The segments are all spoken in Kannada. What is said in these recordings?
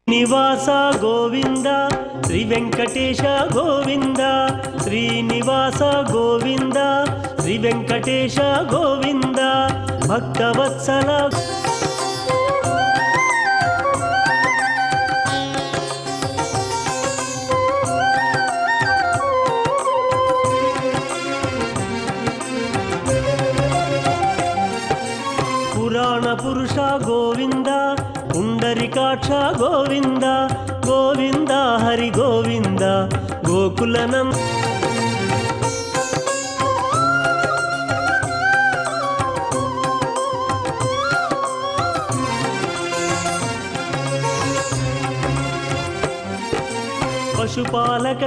ಶ್ರೀನಿವಾಸ ಗೋವಿಂದ ಶ್ರೀ ವೆಂಕಟೇಶ ಗೋವಿಂದ ಶ್ರೀನಿವಾಸ ಗೋವಿಂದ ಶ್ರೀ ವೆಂಕಟೇಶ ಗೋವಿಂದ ಭಕ್ತವತ್ಸಲ ಪುರಾಣ ಪುರುಷ ಗೋವಿಂದ ಪುಂಡರಿಕಾಕ್ಷ ಗೋವಿಂದ ಗೋವಿಂದ ಹರಿ ಗೋವಿಂದ ಗೋಕುಲನಂ ಪಶುಪಾಲಕ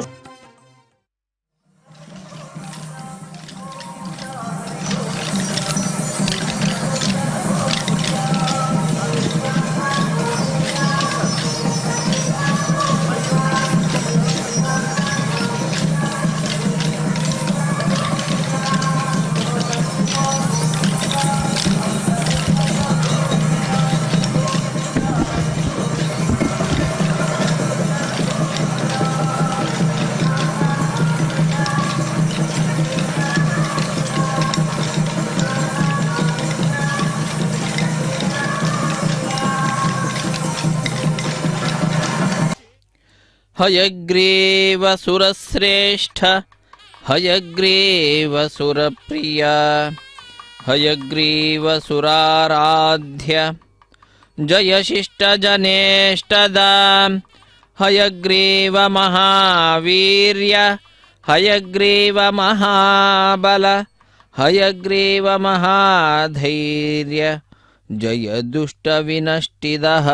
ಹಯಗ್ರೀವ ಸುರಶ್ರೇಷ್ಠ ಹಯಗ್ರೀವ ಸುರಪ್ರಿಯ ಹಯಗ್ರೀವ ಸುರಾರಾಧ್ಯ ಜಯ ಶಿಷ್ಟ ಜನೇಷ್ಟದ ಹಯಗ್ರೀವ ಮಹಾವೀರ್ಯ ಹಯಗ್ರೀವ ಮಹಾಬಲ ಹಯಗ್ರೀವ ಮಹಾಧೈರ್ಯ ಜಯ ದುಷ್ಟ ವಿನಷ್ಟಿದಃ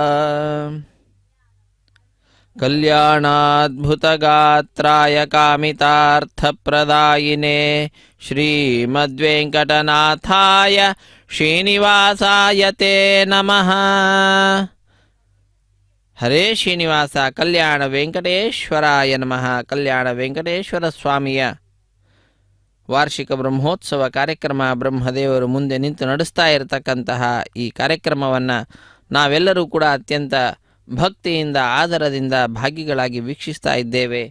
ಕಲ್ಯಾಣಾದ್ಭುತಗಾತ್ರಾಯ ಕಾಮಿತಾರ್ಥಪ್ರದಾಯಿನೇ ಶ್ರೀಮದ್ವೆಂಕಟನಾಥಾಯ ಶ್ರೀನಿವಾಸಾಯ ತೇ ನಮಃ. ಹರೇ ಶ್ರೀನಿವಾಸ ಕಲ್ಯಾಣ ವೆಂಕಟೇಶ್ವರಾಯ ನಮಃ. ಕಲ್ಯಾಣ ವೆಂಕಟೇಶ್ವರ ಸ್ವಾಮಿಯ ವಾರ್ಷಿಕ ಬ್ರಹ್ಮೋತ್ಸವ ಕಾರ್ಯಕ್ರಮ ಬ್ರಹ್ಮದೇವರು ಮುಂದೆ ನಿಂತು ನಡೆಸ್ತಾ ಇರತಕ್ಕಂತಹ ಈ ಕಾರ್ಯಕ್ರಮವನ್ನು ನಾವೆಲ್ಲರೂ ಕೂಡ ಅತ್ಯಂತ ಭಕ್ತಿಯಿಂದ ಆದರದಿಂದ ಭಾಗಿಗಳಾಗಿ ವೀಕ್ಷಿಸ್ತಾ ಇದ್ದೇವೆ.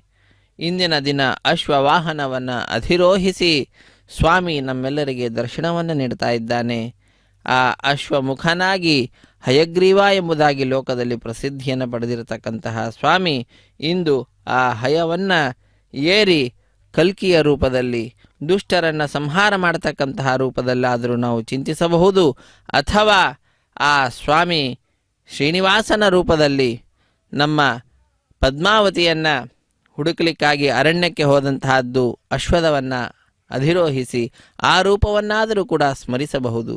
ಇಂದಿನ ದಿನ ಅಶ್ವವಾಹನವನ್ನು ಅಧಿರೋಹಿಸಿ ಸ್ವಾಮಿ ನಮ್ಮೆಲ್ಲರಿಗೆ ದರ್ಶನವನ್ನು ನೀಡ್ತಾ ಇದ್ದಾನೆ. ಆ ಅಶ್ವಮುಖನಾಗಿ ಹಯಗ್ರೀವ ಎಂಬುದಾಗಿ ಲೋಕದಲ್ಲಿ ಪ್ರಸಿದ್ಧಿಯನ್ನು ಪಡೆದಿರತಕ್ಕಂತಹ ಸ್ವಾಮಿ ಇಂದು ಆ ಹಯವನ್ನು ಏರಿ ಕಲ್ಕಿಯ ರೂಪದಲ್ಲಿ ದುಷ್ಟರನ್ನು ಸಂಹಾರ ಮಾಡತಕ್ಕಂತಹ ರೂಪದಲ್ಲಾದರೂ ನಾವು ಚಿಂತಿಸಬಹುದು, ಅಥವಾ ಆ ಸ್ವಾಮಿ ಶ್ರೀನಿವಾಸನ ರೂಪದಲ್ಲಿ ನಮ್ಮ ಪದ್ಮಾವತಿಯನ್ನು ಹುಡುಕಲಿಕ್ಕಾಗಿ ಅರಣ್ಯಕ್ಕೆ ಹೋದಂತಹದ್ದು ಅಶ್ವದವನ್ನು ಅಧಿರೋಹಿಸಿ ಆ ರೂಪವನ್ನಾದರೂ ಕೂಡ ಸ್ಮರಿಸಬಹುದು.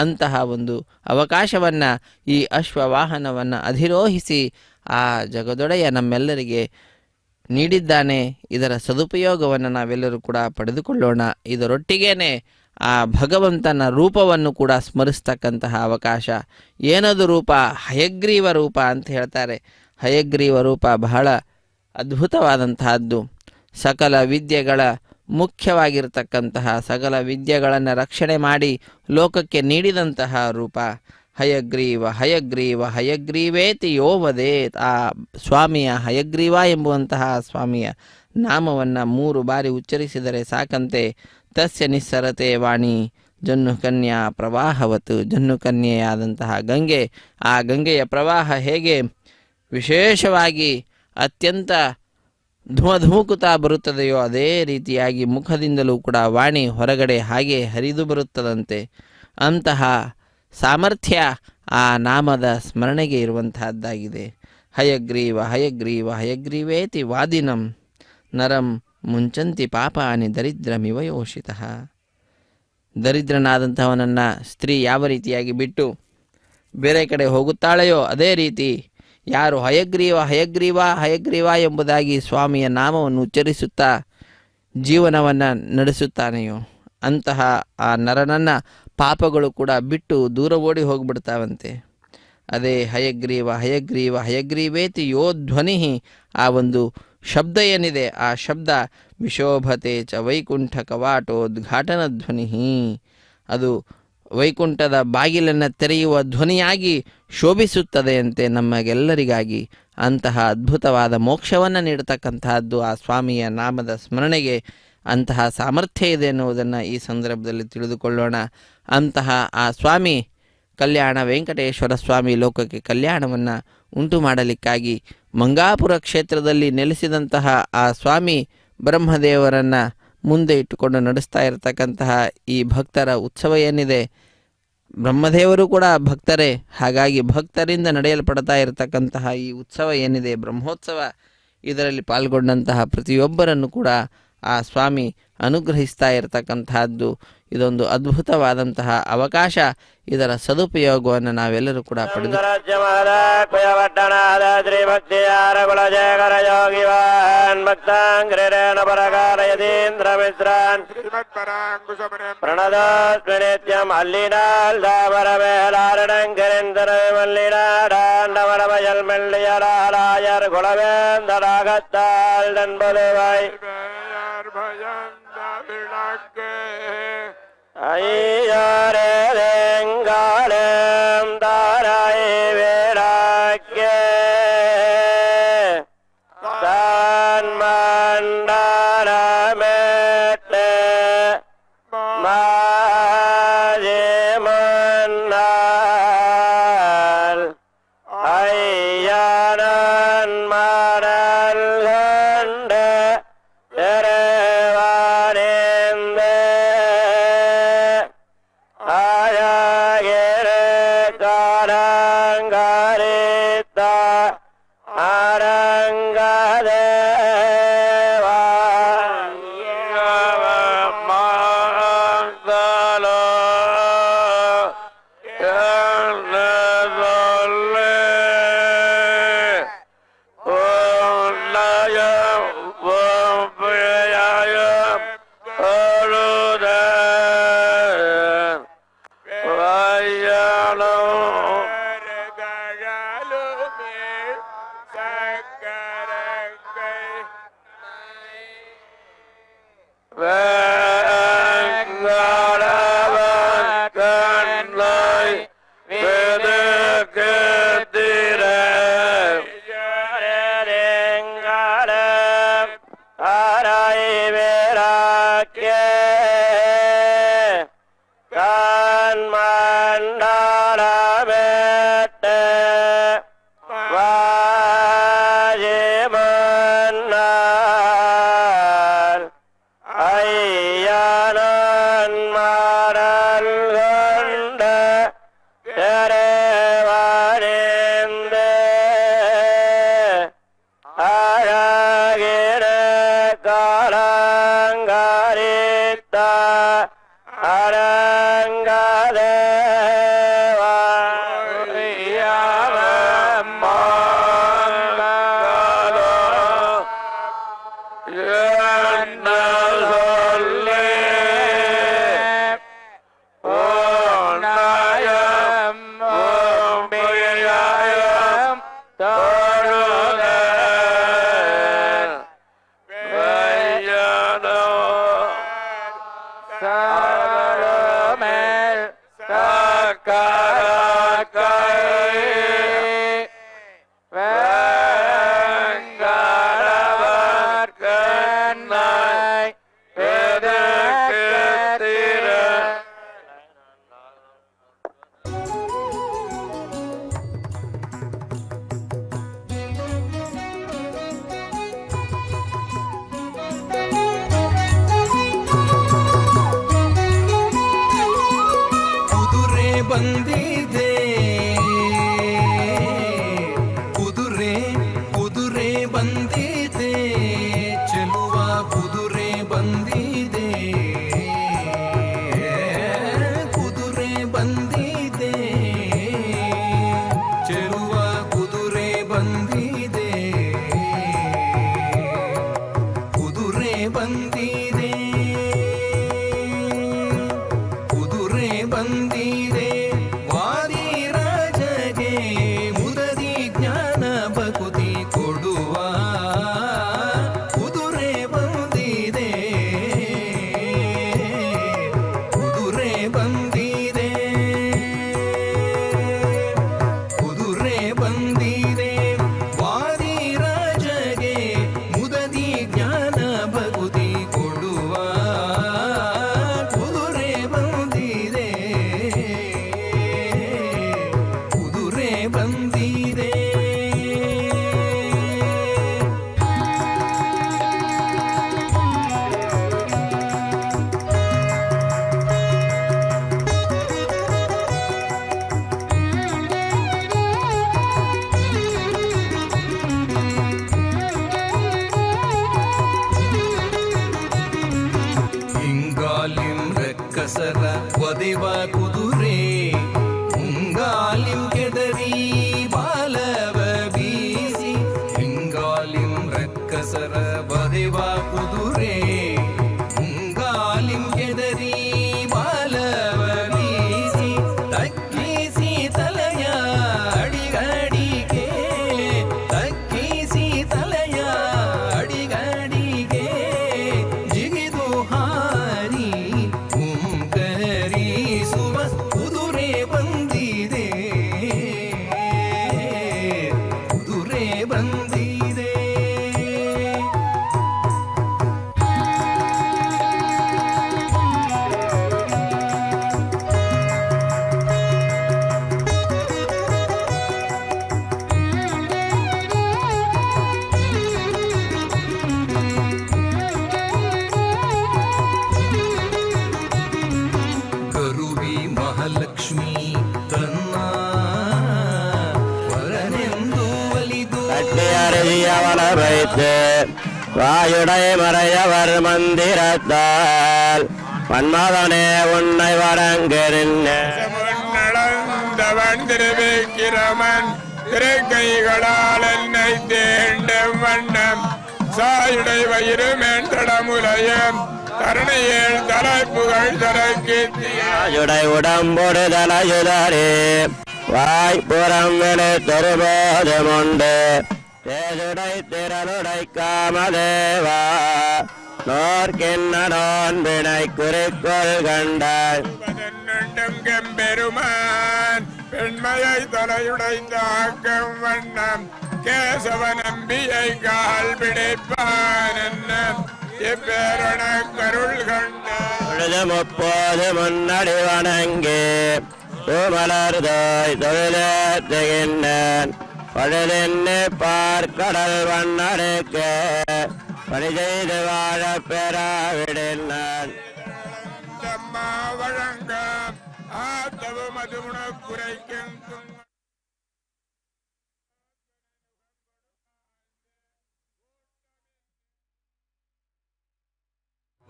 ಅಂತಹ ಒಂದು ಅವಕಾಶವನ್ನು ಈ ಅಶ್ವವಾಹನವನ್ನು ಅಧಿರೋಹಿಸಿ ಆ ಜಗದೊಡೆಯ ನಮ್ಮೆಲ್ಲರಿಗೆ ನೀಡಿದ್ದಾನೆ. ಇದರ ಸದುಪಯೋಗವನ್ನು ನಾವೆಲ್ಲರೂ ಕೂಡ ಪಡೆದುಕೊಳ್ಳೋಣ. ಇದರೊಟ್ಟಿಗೇನೆ ಆ ಭಗವಂತನ ರೂಪವನ್ನು ಕೂಡ ಸ್ಮರಿಸ್ತಕ್ಕಂತಹ ಅವಕಾಶ. ಏನದು ರೂಪ? ಹಯಗ್ರೀವ ರೂಪ ಅಂತ ಹೇಳ್ತಾರೆ. ಹಯಗ್ರೀವ ರೂಪ ಬಹಳ ಅದ್ಭುತವಾದಂತಹದ್ದು. ಸಕಲ ವಿದ್ಯೆಗಳ ಮುಖ್ಯವಾಗಿರತಕ್ಕಂತಹ ಸಕಲ ವಿದ್ಯೆಗಳನ್ನು ರಕ್ಷಣೆ ಮಾಡಿ ಲೋಕಕ್ಕೆ ನೀಡಿದಂತಹ ರೂಪ ಹಯಗ್ರೀವ. ಹಯಗ್ರೀವ ಹಯಗ್ರೀವೇತಿ ಯೋ ವದೇತ್. ಆ ಸ್ವಾಮಿಯ ಹಯಗ್ರೀವ ಎಂಬುವಂತಹ ಸ್ವಾಮಿಯ ನಾಮವನ್ನು 3 ಬಾರಿ ಉಚ್ಚರಿಸಿದರೆ ಸಾಕಂತೆ. ತಸ್ಯ ನಿಸ್ಸರತೆ ವಾಣಿ ಜನ್ನು ಕನ್ಯಾ ಪ್ರವಾಹವತ್ತು. ಜನ್ನು ಕನ್ಯೆಯಾದಂತಹ ಗಂಗೆ, ಆ ಗಂಗೆಯ ಪ್ರವಾಹ ಹೇಗೆ ವಿಶೇಷವಾಗಿ ಅತ್ಯಂತ ಧುಮಧುಮುಕುತ್ತಾ ಬರುತ್ತದೆಯೋ ಅದೇ ರೀತಿಯಾಗಿ ಮುಖದಿಂದಲೂ ಕೂಡ ವಾಣಿ ಹೊರಗಡೆ ಹಾಗೆ ಹರಿದು ಬರುತ್ತದಂತೆ. ಅಂತಹ ಸಾಮರ್ಥ್ಯ ಆ ನಾಮದ ಸ್ಮರಣೆಗೆ ಇರುವಂತಹದ್ದಾಗಿದೆ. ಹಯಗ್ರೀವ ಹಯಗ್ರೀವ ಹಯಗ್ರೀವೇತಿ ವಾದಿನಂ ನರಂ ಮುಂಚಂತಿ ಪಾಪಾನಿ ದರಿದ್ರಮಿವ ಯೋಷಿತಃ. ದರಿದ್ರನಾದಂಥವನನ್ನು ಸ್ತ್ರೀ ಯಾವ ರೀತಿಯಾಗಿ ಬಿಟ್ಟು ಬೇರೆ ಕಡೆ ಹೋಗುತ್ತಾಳೆಯೋ ಅದೇ ರೀತಿ ಯಾರು ಹಯಗ್ರೀವ ಹಯಗ್ರೀವ ಹಯಗ್ರೀವ ಎಂಬುದಾಗಿ ಸ್ವಾಮಿಯ ನಾಮವನ್ನು ಉಚ್ಚರಿಸುತ್ತಾ ಜೀವನವನ್ನು ನಡೆಸುತ್ತಾನೆಯೋ ಅಂತಹ ಆ ನರನನ್ನು ಪಾಪಗಳು ಕೂಡ ಬಿಟ್ಟು ದೂರ ಓಡಿ ಹೋಗಿಬಿಡ್ತಾವಂತೆ. ಅದೇ ಹಯಗ್ರೀವ ಹಯಗ್ರೀವ ಹಯಗ್ರೀವೇತಿ ಯೋ ಧ್ವನಿ, ಆ ಒಂದು ಶಬ್ದ ಏನಿದೆ ಆ ಶಬ್ದ ವಿಶೋಭತೆ ಚ ವೈಕುಂಠ ಕವಾಟೋದ್ಘಾಟನ ಧ್ವನಿ, ಅದು ವೈಕುಂಠದ ಬಾಗಿಲನ್ನು ತೆರೆಯುವ ಧ್ವನಿಯಾಗಿ ಶೋಭಿಸುತ್ತದೆಯಂತೆ ನಮಗೆಲ್ಲರಿಗಾಗಿ. ಅಂತಹ ಅದ್ಭುತವಾದ ಮೋಕ್ಷವನ್ನು ನೀಡತಕ್ಕಂತಹದ್ದು ಆ ಸ್ವಾಮಿಯ ನಾಮದ ಸ್ಮರಣೆಗೆ ಅಂತಹ ಸಾಮರ್ಥ್ಯ ಇದೆ ಎನ್ನುವುದನ್ನು ಈ ಸಂದರ್ಭದಲ್ಲಿ ತಿಳಿದುಕೊಳ್ಳೋಣ. ಅಂತಹ ಆ ಸ್ವಾಮಿ ಕಲ್ಯಾಣ ವೆಂಕಟೇಶ್ವರ ಸ್ವಾಮಿ ಲೋಕಕ್ಕೆ ಕಲ್ಯಾಣವನ್ನು ಉಂಟು ಮಾಡಲಿಕ್ಕಾಗಿ ಮಂಗಾಪುರ ಕ್ಷೇತ್ರದಲ್ಲಿ ನೆಲೆಸಿದಂತಹ ಆ ಸ್ವಾಮಿ ಬ್ರಹ್ಮದೇವರನ್ನು ಮುಂದೆ ಇಟ್ಟುಕೊಂಡು ನಡೆಸ್ತಾ ಇರತಕ್ಕಂತಹ ಈ ಭಕ್ತರ ಉತ್ಸವ ಏನಿದೆ, ಬ್ರಹ್ಮದೇವರು ಕೂಡ ಭಕ್ತರೇ, ಹಾಗಾಗಿ ಭಕ್ತರಿಂದ ನಡೆಯಲ್ಪಡ್ತಾ ಇರತಕ್ಕಂತಹ ಈ ಉತ್ಸವ ಏನಿದೆ ಬ್ರಹ್ಮೋತ್ಸವ, ಇದರಲ್ಲಿ ಪಾಲ್ಗೊಂಡಂತಹ ಪ್ರತಿಯೊಬ್ಬರನ್ನು ಕೂಡ ಆ ಸ್ವಾಮಿ ಅನುಗ್ರಹಿಸ್ತಾ ಇರತಕ್ಕಂತಹದ್ದು. ಇದೊಂದು ಅದ್ಭುತವಾದಂತಹ ಅವಕಾಶ. ಇದರ ಸದುಪಯೋಗವನ್ನು ನಾವೆಲ್ಲರೂ ಕೂಡ ಪಡೆದು ஐயாரேங்காலம் தாராய் வேடாக்கே தான் மண்டாரமேட்டே மாஜே மன்னால் ஐயானன் மாடல் கண்டு தெரவானேந்தே ஆயாகிரே காரங்காரித்தா அரங்கதேவா மாந்தலோ என்ன சொல்லே ஓன்னயம் ஓம்பியாயம் ஒழுதே வயலோ ಬಂದಿದೆ ಕುದುರೆ ಕುದುರೆ ಬಂದಿದೆ ಚೆಲುವ ಕುದುರೆ ಬಂದಿದೆ ಕುದುರೆ ಬಂದಿದೆ ಚೆಲುವ ಕುದುರೆ ಬಂದಿದೆ ಕುದುರೆ ಬಂದಿದೆ ವಾದಿರಾಜಗೆ ಮುದದಿ ಜ್ಞಾನ ಭಕುತಿ ಕೊಡುವ ಕುದುರೆ ಬಂದಿದೆ ಕುದುರೆ ಬಂದಿದೆ ಕುದುರೆ ಬಂದಿದೆ ವಾದಿರಾಜಗೆ ಮುದದಿ ಜ್ಞಾನ ಭಕುತಿ ಕೊಡುವ ಕುದುರೆ ಬಂದಿದೆ ಕುದುರೆ ಬಂದಿದೆ ಹಿಂಗಾಲಿಂ ರಕ್ಕಸರ ಒದೆವ ಕುದುರೆ ಮುಂಗಾಲಿಂ ಕೆದರಿ ಬಾಲವ ಬೀಸಿ ಹಿಂಗಾಲಿಂ ರಕ್ಕಸರ ಒದೆವ ಕುದುರೆ ಮುಂಗಾಲಿಂ ಕೆದರಿ ಬಾಲವ ಬೀಸಿ ತಗ್ಗಿಸಿ ತಲೆಯ ಅಡಿಗಡಿಗೆ ತಗ್ಗಿಸಿ ತಲೆಯ ಅಡಿಗಡಿಗೆ ಜಿಗಿದು ಹಾರಿ ಹುಂಕರಿಸುವ ಕುದುರೆ ಬಂದಿದೆ ಕುದುರೆ ಬಂದಿದೆ ಕರುವಿ ಮಹಾಲಕ್ಷ್ಮಿ ತನ್ನ ವರನೆಂದು ಒಲಿದು அருவியவள வைத்து வாயுடை மறையவர் மந்திரத்தால் மன்மதனே உன்னை வணங்குகின்ற நடந்தவன் திருவிக்கிரமன் திருக்கைகளால் என்னை தேண்டும் வண்ணம் சாயுடை வயிறு மேன்றடமுலையும் தரணியில் தலைப்புகள் தரக்கியுடை உடம்பொடு தலையுதரே வாய்ப்புறம் வெளித்தொருபோதும் உண்டு தேசுடை திரளுடை காமதேவா நோர்கின்னோன் வினை குறிக்கோள் கண்டாய் கெம்பெருமான் பெண்மையை தலையுடைந்தாக்கும் வண்ணம் கேசவ நம்பியை கால் பிடிப்பான் என்ன இப்பேரண கருள் கண்ட முப்போது முன்னடி வணங்கி பூமலர்தோய் தொழிலேற்றுகின்றேன் பழுதென்னு பார்க்கடல் வண்ணருக்கு பணி செய்து வாழ பெறாவிடில் நான் வழங்க ஆத்தவும் அது குறைக்கும்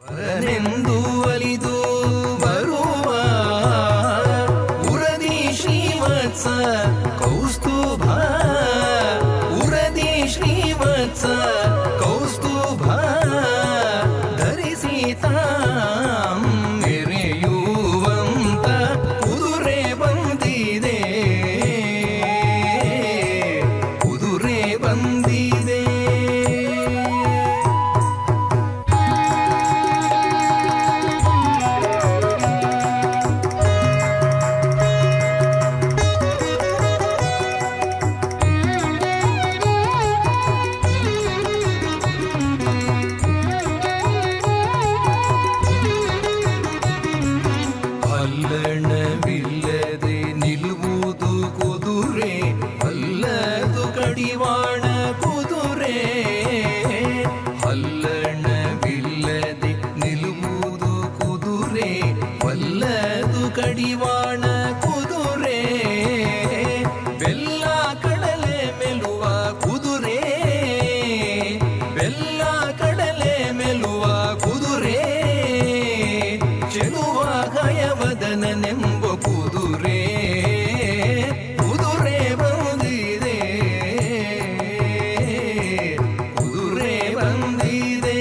ವರನೆಂದು ಒಲಿದು ಬರುವ ಉರದಿ ಶ್ರೀವತ್ಸ ಕೌಸ್ತುಭ ಉರದಿ ಶ್ರೀವತ್ಸ ಕೌಸ್ತುಭ ಧರಿಸಿ ತಾಂ ಮೆರೆಯುವಂತ ಕುದುರೆ ಬಂದಿದೆ ಕುದುರೆ ಬಂದಿದೆ ಅಲ್ಲಣವಿಲ್ಲದೆ ನಿಲ್ಲುವುದು ಕುದುರೆ ಅಲ್ಲದು ಕಡಿವಾಣ ಕುದುರೆ ಅಲ್ಲಣವಿಲ್ಲದೆ ನಿಲ್ಲುವುದು ಕುದುರೆ ಅಲ್ಲದು ಕಡಿವಾಣ ಕುದುರೆ ಬೆಲ್ಲ ಕಡಲೆ ಮೆಲುವ ಕುದುರೆ ಬೆಲ್ಲ ಕಡಲೆ ಮೆಲುವ ಕುದುರೆ ಚೆಲುವ ಗಯವದನೆಂಬ ಕುದುರೆ ಕುದುರೆ ಬಂದಿದೆ ಕುದುರೆ ಬಂದಿದೆ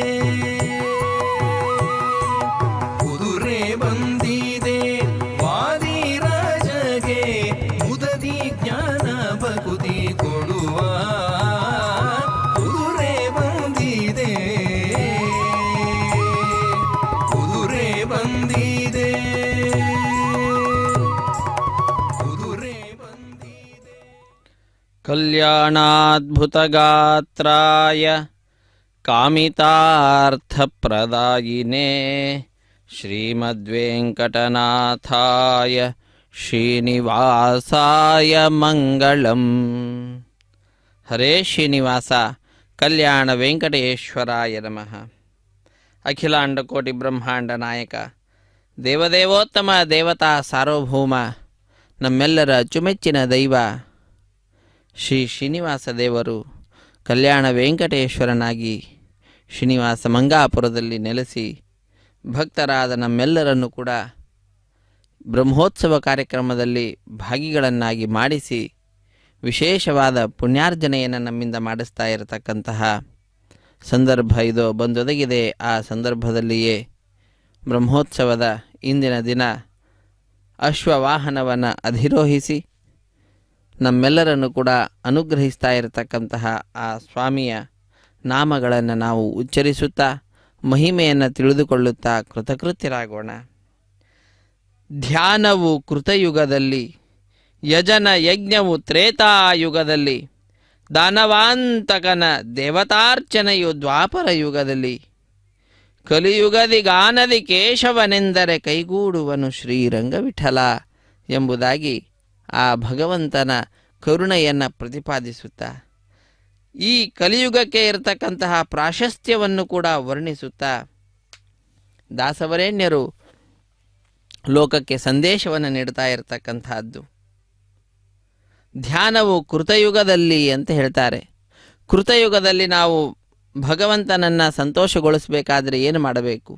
ಕಲ್ಯಾಣಾದ್ಭುತಗಾತ್ರಾಯ ಕಾಮಿತಾರ್ಥಪ್ರದಾಯಿನೇ ಶ್ರೀಮದ್ವೆಂಕಟನಾಥಾಯ ಶ್ರೀನಿವಾಸಾಯ ಮಂಗಳಂ. ಹರೇ ಶ್ರೀನಿವಾಸ ಕಲ್ಯಾಣ ವೆಂಕಟೇಶ್ವರಾಯ ನಮಃ. ಅಖಿಲಾಂಡ ಕೋಟಿ ಬ್ರಹ್ಮಾಂಡ ನಾಯಕ ದೇವದೇವೋತ್ತಮ ದೇವತಾ ಸಾರ್ವಭೌಮ ನಮ್ಮೆಲ್ಲರ ಅಚ್ಚುಮೆಚ್ಚಿನ ದೈವ ಶ್ರೀ ಶ್ರೀನಿವಾಸ ದೇವರು ಕಲ್ಯಾಣ ವೆಂಕಟೇಶ್ವರನಾಗಿ ಶ್ರೀನಿವಾಸ ಮಂಗಾಪುರದಲ್ಲಿ ನೆಲೆಸಿ ಭಕ್ತರಾದ ನಮ್ಮೆಲ್ಲರನ್ನು ಕೂಡ ಬ್ರಹ್ಮೋತ್ಸವ ಕಾರ್ಯಕ್ರಮದಲ್ಲಿ ಭಾಗಿಗಳನ್ನಾಗಿ ಮಾಡಿಸಿ ವಿಶೇಷವಾದ ಪುಣ್ಯಾರ್ಜನೆಯನ್ನು ನಮ್ಮಿಂದ ಮಾಡಿಸ್ತಾ ಇರತಕ್ಕಂತಹ ಸಂದರ್ಭ ಇದು ಬಂದೊದಗಿದೆ. ಆ ಸಂದರ್ಭದಲ್ಲಿಯೇ ಬ್ರಹ್ಮೋತ್ಸವದ ಇಂದಿನ ದಿನ ಅಶ್ವವಾಹನವನ್ನು ಅಧಿರೋಹಿಸಿ ನಮ್ಮೆಲ್ಲರನ್ನು ಕೂಡ ಅನುಗ್ರಹಿಸ್ತಾ ಇರತಕ್ಕಂತಹ ಆ ಸ್ವಾಮಿಯ ನಾಮಗಳನ್ನು ನಾವು ಉಚ್ಚರಿಸುತ್ತಾ ಮಹಿಮೆಯನ್ನು ತಿಳಿದುಕೊಳ್ಳುತ್ತಾ ಕೃತಕೃತ್ಯರಾಗೋಣ. ಧ್ಯಾನವು ಕೃತಯುಗದಲ್ಲಿ, ಯಜನ ಯಜ್ಞವು ತ್ರೇತಾಯುಗದಲ್ಲಿ, ದಾನವಾಂತಕನ ದೇವತಾರ್ಚನೆಯು ದ್ವಾಪರ ಯುಗದಲ್ಲಿ, ಕಲಿಯುಗದಿ ಗಾನದಿ ಕೇಶವನೆಂದರೆ ಕೈಗೂಡುವನು ಶ್ರೀರಂಗವಿಠಲ ಎಂಬುದಾಗಿ ಆ ಭಗವಂತನ ಕರುಣೆಯನ್ನು ಪ್ರತಿಪಾದಿಸುತ್ತಾ ಈ ಕಲಿಯುಗಕ್ಕೆ ಇರತಕ್ಕಂತಹ ಪ್ರಾಶಸ್ತ್ಯವನ್ನು ಕೂಡ ವರ್ಣಿಸುತ್ತಾ ದಾಸವರೇಣ್ಯರು ಲೋಕಕ್ಕೆ ಸಂದೇಶವನ್ನು ನೀಡ್ತಾ ಇರತಕ್ಕಂತಹದ್ದು. ಧ್ಯಾನವು ಕೃತಯುಗದಲ್ಲಿ ಅಂತ ಹೇಳ್ತಾರೆ. ಕೃತಯುಗದಲ್ಲಿ ನಾವು ಭಗವಂತನನ್ನು ಸಂತೋಷಗೊಳಿಸಬೇಕಾದ್ರೆ ಏನು ಮಾಡಬೇಕು?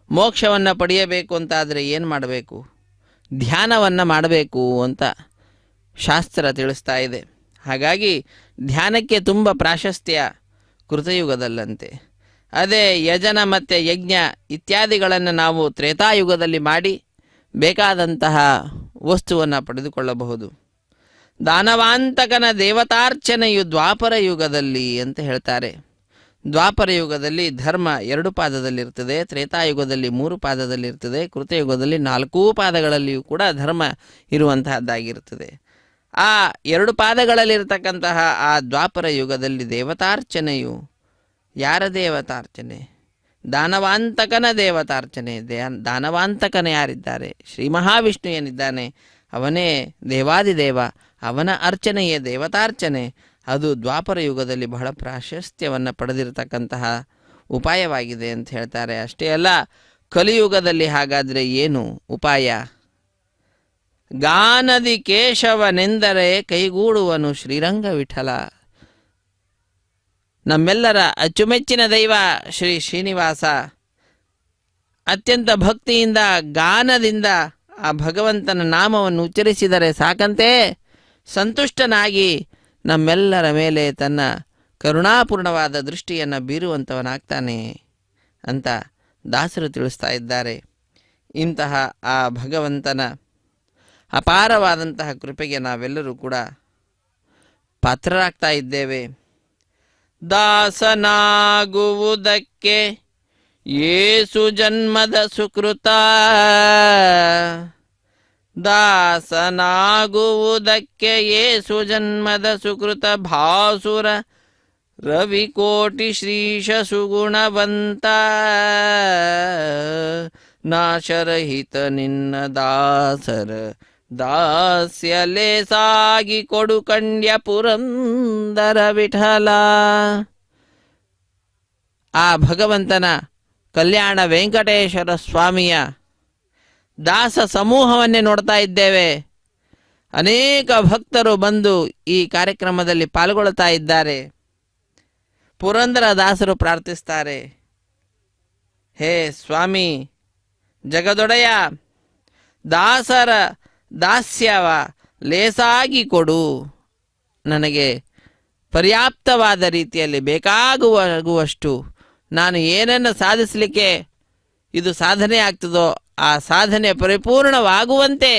ಮೋಕ್ಷವನ್ನು ಪಡೆಯಬೇಕು ಅಂತಾದರೆ ಏನು ಮಾಡಬೇಕು? ಧ್ಯಾನವನ್ನು ಮಾಡಬೇಕು ಅಂತ ಶಾಸ್ತ್ರ ತಿಳಿಸ್ತಾ ಇದೆ. ಹಾಗಾಗಿ ಧ್ಯಾನಕ್ಕೆ ತುಂಬ ಪ್ರಾಶಸ್ತ್ಯ ಕೃತಯುಗದಲ್ಲಂತೆ. ಅದೇ ಯಜನ ಮತ್ತು ಯಜ್ಞ ಇತ್ಯಾದಿಗಳನ್ನು ನಾವು ತ್ರೇತಾಯುಗದಲ್ಲಿ ಮಾಡಿ ಬೇಕಾದಂತಹ ವಸ್ತುವನ್ನು ಪಡೆದುಕೊಳ್ಳಬಹುದು. ದಾನವಾಂತಕನ ದೇವತಾರ್ಚನೆಯು ದ್ವಾಪರ ಯುಗದಲ್ಲಿ ಅಂತ ಹೇಳ್ತಾರೆ. ದ್ವಾಪರ ಯುಗದಲ್ಲಿ ಧರ್ಮ 2 ಪಾದದಲ್ಲಿರ್ತದೆ, ತ್ರೇತಾಯುಗದಲ್ಲಿ 3 ಪಾದದಲ್ಲಿರ್ತದೆ, ಕೃತಯುಗದಲ್ಲಿ 4 ಪಾದಗಳಲ್ಲಿಯೂ ಕೂಡ ಧರ್ಮ ಇರುವಂತಹದ್ದಾಗಿರ್ತದೆ. ಆ 2 ಪಾದಗಳಲ್ಲಿರ್ತಕ್ಕಂತಹ ಆ ದ್ವಾಪರ ಯುಗದಲ್ಲಿ ದೇವತಾರ್ಚನೆಯು ಯಾರ ದೇವತಾರ್ಚನೆ? ದಾನವಾಂತಕನ ದೇವತಾರ್ಚನೆ. ದಾನವಾಂತಕನ ಯಾರಿದ್ದಾರೆ? ಶ್ರೀ ಮಹಾವಿಷ್ಣು ಏನಿದ್ದಾನೆ ಅವನೇ ದೇವಾದಿದೇವ, ಅವನ ಅರ್ಚನೆಯೇ ದೇವತಾರ್ಚನೆ. ಅದು ದ್ವಾಪರ ಯುಗದಲ್ಲಿ ಬಹಳ ಪ್ರಾಶಸ್ತ್ಯವನ್ನು ಪಡೆದಿರತಕ್ಕಂತಹ ಉಪಾಯವಾಗಿದೆ ಅಂತ ಹೇಳ್ತಾರೆ. ಅಷ್ಟೇ ಅಲ್ಲ, ಕಲಿಯುಗದಲ್ಲಿ ಹಾಗಾದರೆ ಏನು ಉಪಾಯ? ಗಾನದಿ ಕೇಶವನೆಂದರೆ ಕೈಗೂಡುವನು ಶ್ರೀರಂಗ ವಿಠಲ. ನಮ್ಮೆಲ್ಲರ ಅಚ್ಚುಮೆಚ್ಚಿನ ದೈವ ಶ್ರೀ ಶ್ರೀನಿವಾಸ ಅತ್ಯಂತ ಭಕ್ತಿಯಿಂದ ಗಾನದಿಂದ ಆ ಭಗವಂತನ ನಾಮವನ್ನು ಉಚ್ಚರಿಸಿದರೆ ಸಾಕಂತೆ ಸಂತುಷ್ಟನಾಗಿ ನಮ್ಮೆಲ್ಲರ ಮೇಲೆ ತನ್ನ ಕರುಣಾಪೂರ್ಣವಾದ ದೃಷ್ಟಿಯನ್ನು ಬೀರುವಂಥವನಾಗ್ತಾನೆ ಅಂತ ದಾಸರು ತಿಳಿಸ್ತಾ ಇದ್ದಾರೆ. ಇಂತಹ ಆ ಭಗವಂತನ ಅಪಾರವಾದಂತಹ ಕೃಪೆಗೆ ನಾವೆಲ್ಲರೂ ಕೂಡ ಪಾತ್ರರಾಗ್ತಾ ಇದ್ದೇವೆ. ದಾಸನಾಗುವುದಕ್ಕೆ ಏಸು ಜನ್ಮದ ಸುಕೃತ, ದಾಸನಾಗುವುದಕ್ಕೆ ಏಸು ಜನ್ಮದ ಸುಕೃತ, ಭಾಸುರ ರವಿಕೋಟಿ ಶ್ರೀಶ ಸುಗುಣವಂತ, ನಾಶರಹಿತ ನಿನ್ನ ದಾಸರ ದಾಸ್ಯಲೆ ಸಾಗಿ ಕೊಡು ಕಂಡ್ಯ ಪುರಂದರ ವಿಠಲ. ಆ ಭಗವಂತನ ಕಲ್ಯಾಣ ವೆಂಕಟೇಶ್ವರ ಸ್ವಾಮಿಯ ದಾಸ ಸಮೂಹವನ್ನೇ ನೋಡ್ತಾ ಇದ್ದೇವೆ. ಅನೇಕ ಭಕ್ತರು ಬಂದು ಈ ಕಾರ್ಯಕ್ರಮದಲ್ಲಿ ಪಾಲ್ಗೊಳ್ತಾ ಇದ್ದಾರೆ. ಪುರಂದರ ದಾಸರು ಪ್ರಾರ್ಥಿಸ್ತಾರೆ, ಹೇ ಸ್ವಾಮಿ ಜಗದೊಡೆಯ, ದಾಸರ ದಾಸ್ಯವ ಲೇಸಾಗಿ ಕೊಡು, ನನಗೆ ಪರ್ಯಾಪ್ತವಾದ ರೀತಿಯಲ್ಲಿ ಬೇಕಾಗುವಷ್ಟು ನಾನು ಏನನ್ನು ಸಾಧಿಸಲಿಕ್ಕೆ ಇದು ಸಾಧನೆ ಆಗ್ತದೋ ಆ ಸಾಧನೆ ಪರಿಪೂರ್ಣವಾಗುವಂತೆ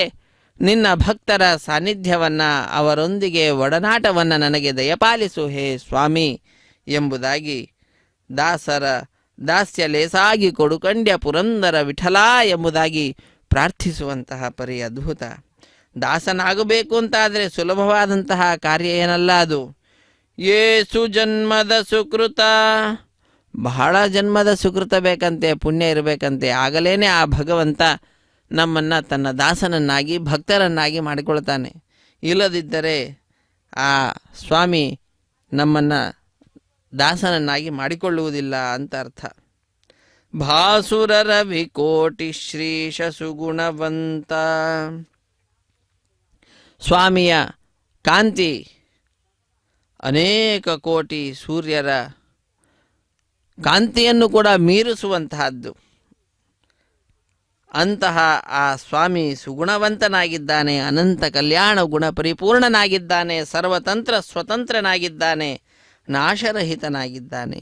ನಿನ್ನ ಭಕ್ತರ ಸಾನ್ನಿಧ್ಯವನ್ನು, ಅವರೊಂದಿಗೆ ಒಡನಾಟವನ್ನು ನನಗೆ ದಯಪಾಲಿಸು ಹೇ ಸ್ವಾಮಿ ಎಂಬುದಾಗಿ ದಾಸರ ದಾಸ್ಯ ಲೇಸಾಗಿ ಕೊಡುಕಂಡ್ಯ ಪುರಂದರ ವಿಠಲ ಎಂಬುದಾಗಿ ಪ್ರಾರ್ಥಿಸುವಂತಹ ಪರಿ ಅದ್ಭುತ. ದಾಸನಾಗಬೇಕು ಅಂತಾದರೆ ಸುಲಭವಾದಂತಹ ಕಾರ್ಯ ಏನಲ್ಲ ಅದು. ಏಸು ಜನ್ಮದ ಸುಕೃತ, ಬಹಳ ಜನ್ಮದ ಸುಕೃತ ಬೇಕಂತೆ, ಪುಣ್ಯ ಇರಬೇಕಂತೆ. ಆಗಲೇ ಆ ಭಗವಂತ ನಮ್ಮನ್ನು ತನ್ನ ದಾಸನನ್ನಾಗಿ ಭಕ್ತರನ್ನಾಗಿ ಮಾಡಿಕೊಳ್ತಾನೆ. ಇಲ್ಲದಿದ್ದರೆ ಆ ಸ್ವಾಮಿ ನಮ್ಮನ್ನು ದಾಸನನ್ನಾಗಿ ಮಾಡಿಕೊಳ್ಳುವುದಿಲ್ಲ ಅಂತ ಅರ್ಥ. ಭಾಸುರರ ವಿಕೋಟಿ ಶ್ರೀಶ ಸುಗುಣವಂತ. ಸ್ವಾಮಿಯ ಕಾಂತಿ ಅನೇಕ ಕೋಟಿ ಸೂರ್ಯರ ಕಾಂತಿಯನ್ನು ಕೂಡ ಮೀರಿಸುವಂತಹದ್ದು. ಅಂತಹ ಆ ಸ್ವಾಮಿ ಸುಗುಣವಂತನಾಗಿದ್ದಾನೆ, ಅನಂತ ಕಲ್ಯಾಣ ಗುಣ ಪರಿಪೂರ್ಣನಾಗಿದ್ದಾನೆ, ಸರ್ವತಂತ್ರ ಸ್ವತಂತ್ರನಾಗಿದ್ದಾನೆ, ನಾಶರಹಿತನಾಗಿದ್ದಾನೆ.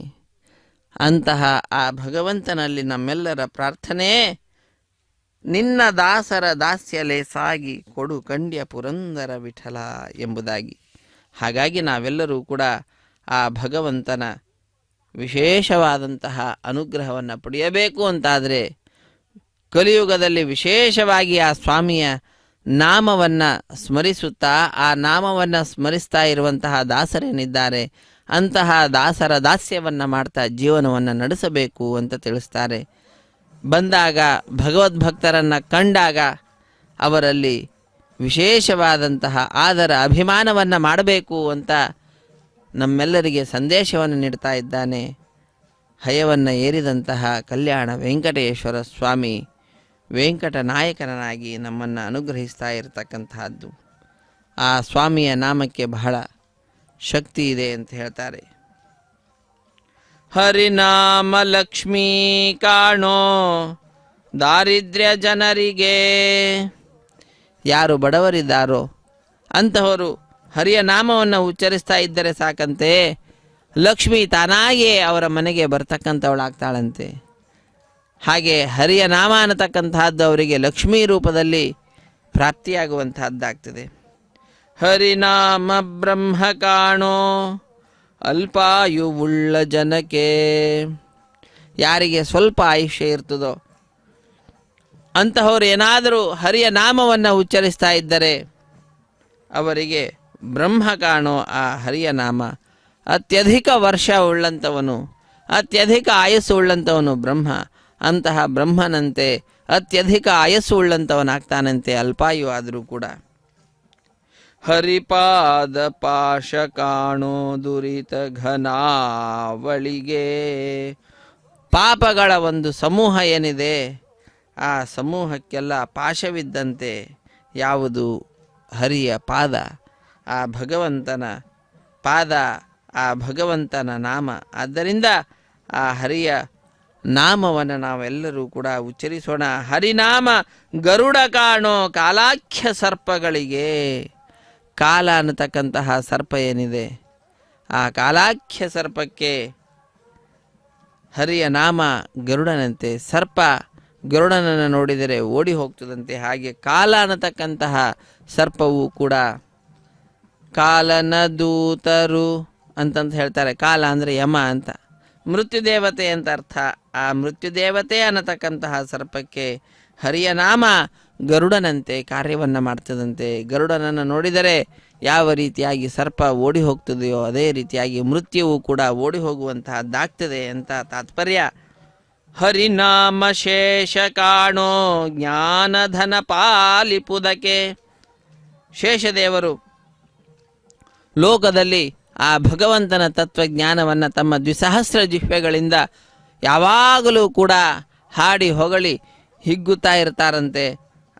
ಅಂತಹ ಆ ಭಗವಂತನಲ್ಲಿ ನಮ್ಮೆಲ್ಲರ ಪ್ರಾರ್ಥನೆ, ನಿನ್ನ ದಾಸರ ದಾಸ್ಯಲೆ ಸಾಗಿ ಕೊಡು ಕಂಡ್ಯ ಪುರಂದರ ವಿಠಲ ಎಂಬುದಾಗಿ. ಹಾಗಾಗಿ ನಾವೆಲ್ಲರೂ ಕೂಡ ಆ ಭಗವಂತನ ವಿಶೇಷವಾದಂತಹ ಅನುಗ್ರಹವನ್ನು ಪಡೆಯಬೇಕು ಅಂತಾದರೆ ಕಲಿಯುಗದಲ್ಲಿ ವಿಶೇಷವಾಗಿ ಆ ಸ್ವಾಮಿಯ ನಾಮವನ್ನು ಸ್ಮರಿಸುತ್ತಾ, ಆ ನಾಮವನ್ನು ಸ್ಮರಿಸ್ತಾ ಇರುವಂತಹ ದಾಸರೇನಿದ್ದಾರೆ ಅಂತಹ ದಾಸರ ದಾಸ್ಯವನ್ನು ಮಾಡ್ತಾ ಜೀವನವನ್ನು ನಡೆಸಬೇಕು ಅಂತ ತಿಳಿಸ್ತಾರೆ. ಬಂದಾಗ ಭಗವದ್ಭಕ್ತರನ್ನು ಕಂಡಾಗ ಅವರಲ್ಲಿ ವಿಶೇಷವಾದಂತಹ ಆದರ ಅಭಿಮಾನವನ್ನು ಮಾಡಬೇಕು ಅಂತ ನಮ್ಮೆಲ್ಲರಿಗೆ ಸಂದೇಶವನ್ನು ನೀಡ್ತಾ ಇದ್ದಾನೆ. ಹಯವನ್ನು ಏರಿದಂತಹ ಕಲ್ಯಾಣ ವೆಂಕಟೇಶ್ವರ ಸ್ವಾಮಿ ವೆಂಕಟ ನಾಯಕನಾಗಿ ನಮ್ಮನ್ನು ಅನುಗ್ರಹಿಸ್ತಾ ಇರತಕ್ಕಂತಹದ್ದು. ಆ ಸ್ವಾಮಿಯ ನಾಮಕ್ಕೆ ಬಹಳ ಶಕ್ತಿ ಇದೆ ಅಂತ ಹೇಳ್ತಾರೆ. ಹರಿನಾಮ ಲಕ್ಷ್ಮೀ ಕಾಣೋ ದಾರಿದ್ರ್ಯ ಜನರಿಗೆ. ಯಾರು ಬಡವರಿದ್ದಾರೋ ಅಂತಹವರು ಹರಿಯ ನಾಮವನ್ನು ಉಚ್ಚರಿಸ್ತಾ ಇದ್ದರೆ ಸಾಕಂತೆ ಲಕ್ಷ್ಮಿ ತಾನಾಗಿಯೇ ಅವರ ಮನೆಗೆ ಬರ್ತಕ್ಕಂಥವಳಾಗ್ತಾಳಂತೆ. ಹಾಗೆ ಹರಿಯ ನಾಮ ಅನ್ನತಕ್ಕಂತಹದ್ದು ಅವರಿಗೆ ಲಕ್ಷ್ಮೀ ರೂಪದಲ್ಲಿ ಪ್ರಾಪ್ತಿಯಾಗುವಂತಹದ್ದಾಗ್ತದೆ. ಹರಿನಾಮ ಬ್ರಹ್ಮ ಕಾಣೋ ಅಲ್ಪಾಯುವುಳ್ಳ ಜನಕ್ಕೆ. ಯಾರಿಗೆ ಸ್ವಲ್ಪ ಆಯುಷ್ಯ ಇರ್ತದೋ ಅಂತಹವರು ಏನಾದರೂ ಹರಿಯ ನಾಮವನ್ನು ಉಚ್ಚರಿಸ್ತಾ ಇದ್ದರೆ ಅವರಿಗೆ ಬ್ರಹ್ಮ ಕಾಣೋ ಆ ಹರಿಯ ನಾಮ. ಅತ್ಯಧಿಕ ವರ್ಷ ಉಳ್ಳಂಥವನು, ಅತ್ಯಧಿಕ ಆಯಸ್ಸು ಉಳ್ಳಂಥವನು ಬ್ರಹ್ಮ. ಅಂತಹ ಬ್ರಹ್ಮನಂತೆ ಅತ್ಯಧಿಕ ಆಯಸ್ಸು ಉಳ್ಳಂಥವನಾಗ್ತಾನಂತೆ ಅಲ್ಪಾಯು ಆದರೂ ಕೂಡ. ಹರಿಪಾದ ಪಾಶ ಕಾಣೋ ದುರಿತ ಘನಾವಳಿಗೆ. ಪಾಪಗಳ ಒಂದು ಸಮೂಹ ಏನಿದೆ ಆ ಸಮೂಹಕ್ಕೆಲ್ಲ ಪಾಶವಿದ್ದಂತೆ ಯಾವುದು ಹರಿಯ ಪಾದ, ಆ ಭಗವಂತನ ಪಾದ, ಆ ಭಗವಂತನ ನಾಮ. ಆದ್ದರಿಂದ ಆ ಹರಿಯ ನಾಮವನ್ನು ನಾವೆಲ್ಲರೂ ಕೂಡ ಉಚ್ಚರಿಸೋಣ. ಹರಿನಾಮ ಗರುಡ ಕಾಣೋ ಕಾಲಾಖ್ಯ ಸರ್ಪಗಳಿಗೆ. ಕಾಲ ಅನ್ನತಕ್ಕಂತಹ ಸರ್ಪ ಏನಿದೆ ಆ ಕಾಲಾಖ್ಯ ಸರ್ಪಕ್ಕೆ ಹರಿಯ ನಾಮ ಗರುಡನಂತೆ. ಸರ್ಪ ಗರುಡನನ್ನು ನೋಡಿದರೆ ಓಡಿ ಹೋಗ್ತದಂತೆ. ಹಾಗೆ ಕಾಲ ಅನ್ನತಕ್ಕಂತಹ ಸರ್ಪವು ಕೂಡ ಕಾಲನ ದೂತರು ಅಂತಂತ ಹೇಳ್ತಾರೆ. ಕಾಲ ಅಂದರೆ ಯಮ ಅಂತ, ಮೃತ್ಯುದೇವತೆ ಅಂತ ಅರ್ಥ. ಆ ಮೃತ್ಯುದೇವತೆ ಅನ್ನತಕ್ಕಂತಹ ಸರ್ಪಕ್ಕೆ ಹರಿಯ ನಾಮ ಗರುಡನಂತೆ ಕಾರ್ಯವನ್ನು ಮಾಡ್ತದಂತೆ. ಗರುಡನನ್ನು ನೋಡಿದರೆ ಯಾವ ರೀತಿಯಾಗಿ ಸರ್ಪ ಓಡಿ ಹೋಗ್ತದೆಯೋ ಅದೇ ರೀತಿಯಾಗಿ ಮೃತ್ಯುವು ಕೂಡ ಓಡಿ ಹೋಗುವಂತಹದ್ದಾಗ್ತದೆ ಅಂತ ತಾತ್ಪರ್ಯ. ಹರಿನಾಮ ಶೇಷ ಕಾಣೋ ಜ್ಞಾನಧನ ಪಾಲಿಪುದಕ್ಕೆ. ಶೇಷದೇವರು ಲೋಕದಲ್ಲಿ ಆ ಭಗವಂತನ ತತ್ವಜ್ಞಾನವನ್ನು ತಮ್ಮ ದ್ವಿಸಹಸ್ರ ಜಿಹ್ವೆಗಳಿಂದ ಯಾವಾಗಲೂ ಕೂಡ ಹಾಡಿ ಹೊಗಳಿ ಹಿಗ್ಗುತ್ತಾ ಇರ್ತಾರಂತೆ.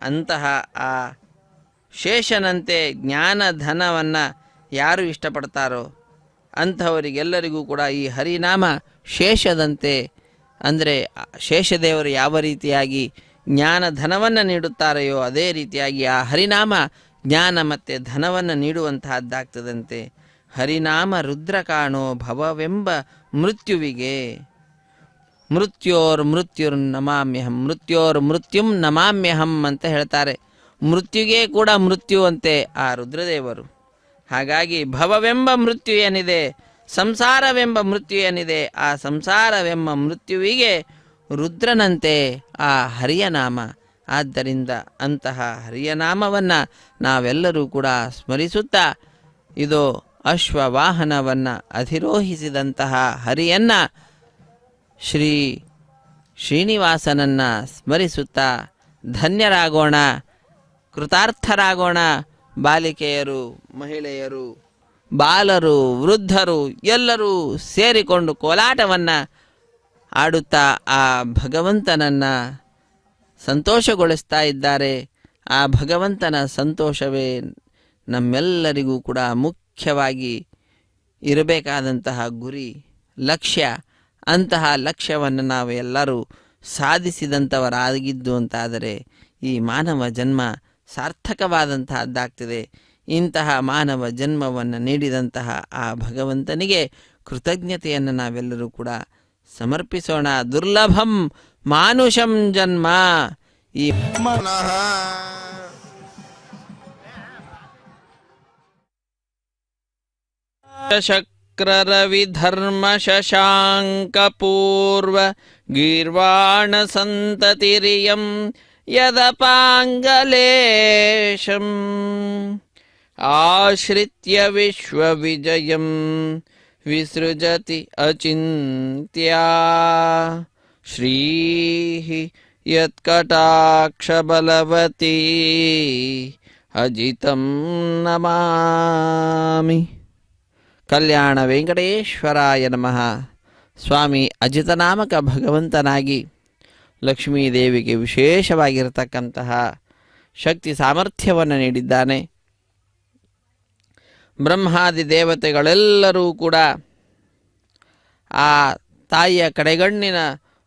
ಅಂತಹ ಆ ಶೇಷನಂತೆ ಜ್ಞಾನಧನವನ್ನು ಯಾರು ಇಷ್ಟಪಡ್ತಾರೋ ಅಂಥವರಿಗೆಲ್ಲರಿಗೂ ಕೂಡ ಈ ಹರಿನಾಮ ಶೇಷದಂತೆ, ಅಂದರೆ ಶೇಷದೇವರು ಯಾವ ರೀತಿಯಾಗಿ ಜ್ಞಾನಧನವನ್ನು ನೀಡುತ್ತಾರೆಯೋ ಅದೇ ರೀತಿಯಾಗಿ ಆ ಹರಿನಾಮ ಜ್ಞಾನ ಮತ್ತು ಧನವನ್ನು ನೀಡುವಂತಹದ್ದಾಗ್ತದಂತೆ. ಹರಿನಾಮ ರುದ್ರ ಕಾಣೋ ಭವವೆಂಬ ಮೃತ್ಯುವಿಗೆ. ಮೃತ್ಯೋರ್ ಮೃತ್ಯುರ್ ನಮಾಮ್ಯಹಂ, ಮೃತ್ಯೋರ್ ಮೃತ್ಯುಂ ನಮಾಮ್ಯಹಂ ಅಂತ ಹೇಳ್ತಾರೆ. ಮೃತ್ಯುಗೆ ಕೂಡ ಮೃತ್ಯು ಅಂತೆ ಆ ರುದ್ರದೇವರು. ಹಾಗಾಗಿ ಭವವೆಂಬ ಮೃತ್ಯು ಏನಿದೆ, ಸಂಸಾರವೆಂಬ ಮೃತ್ಯು ಏನಿದೆ, ಆ ಸಂಸಾರವೆಂಬ ಮೃತ್ಯುವಿಗೆ ರುದ್ರನಂತೆ ಆ ಹರಿಯ ನಾಮ ಆದ್ದರಿಂದ ಅಂತಹ ಹರಿಯ ನಾಮವನ್ನು ನಾವೆಲ್ಲರೂ ಕೂಡ ಸ್ಮರಿಸುತ್ತಾ, ಇದು ಅಶ್ವವಾಹನವನ್ನು ಅಧಿರೋಹಿಸಿದಂತಹ ಹರಿಯನ್ನು ಶ್ರೀನಿವಾಸನನ್ನು ಸ್ಮರಿಸುತ್ತಾ ಧನ್ಯರಾಗೋಣ, ಕೃತಾರ್ಥರಾಗೋಣ. ಬಾಲಿಕೆಯರು, ಮಹಿಳೆಯರು, ಬಾಲರು, ವೃದ್ಧರು ಎಲ್ಲರೂ ಸೇರಿಕೊಂಡು ಕೋಲಾಟವನ್ನು ಆಡುತ್ತಾ ಆ ಭಗವಂತನನ್ನು ಸಂತೋಷಗೊಳಿಸ್ತಾ ಇದ್ದಾರೆ. ಆ ಭಗವಂತನ ಸಂತೋಷವೇ ನಮ್ಮೆಲ್ಲರಿಗೂ ಕೂಡ ಮುಖ್ಯವಾಗಿ ಇರಬೇಕಾದಂತಹ ಗುರಿ, ಲಕ್ಷ್ಯ. ಅಂತಹ ಲಕ್ಷ್ಯವನ್ನು ನಾವು ಎಲ್ಲರೂ ಸಾಧಿಸಿದಂಥವರಾಗಿದ್ದು ಅಂತಾದರೆ ಈ ಮಾನವ ಜನ್ಮ ಸಾರ್ಥಕವಾದಂತಹದ್ದಾಗ್ತದೆ. ಇಂತಹ ಮಾನವ ಜನ್ಮವನ್ನು ನೀಡಿದಂತಹ ಆ ಭಗವಂತನಿಗೆ ಕೃತಜ್ಞತೆಯನ್ನು ನಾವೆಲ್ಲರೂ ಕೂಡ ಸಮರ್ಪಿಸೋಣ. ದುರ್ಲಭಂ ಮಾನುಷಂ ಜನ್ಮ. ಈ ಮನಃ ಶಕ್ರರವಿಧರ್ಮ ಶಶಾಂಕಪೂರ್ವ ಗೀರ್ವಾಣ ಸಂತತಿರಿಯಂ ಯದಪಾಂಗಲೇಶಂ ಆಶ್ರಿತ್ಯ ವಿಶ್ವವಿಜಯಂ ವಿಸೃಜತಿ ಅಚಿಂತ್ಯಾ ಶ್ರೀಃ ಯತ್ಕಟಾಕ್ಷಬಲವತೀ ಅಜಿತಂ ನಮಾಮಿ. ಕಲ್ಯಾಣ ವೆಂಕಟೇಶ್ವರಾಯ ನಮಃ. ಸ್ವಾಮಿ ಅಜಿತನಾಮಕ ಭಗವಂತನಾಗಿ ಲಕ್ಷ್ಮೀದೇವಿಗೆ ವಿಶೇಷವಾಗಿರತಕ್ಕಂತಹ ಶಕ್ತಿ ಸಾಮರ್ಥ್ಯವನ್ನು ನೀಡಿದ್ದಾನೆ. ಬ್ರಹ್ಮಾದಿ ದೇವತೆಗಳೆಲ್ಲರೂ ಕೂಡ ಆ ತಾಯಿಯ ಕಡೆಗಣ್ಣಿನ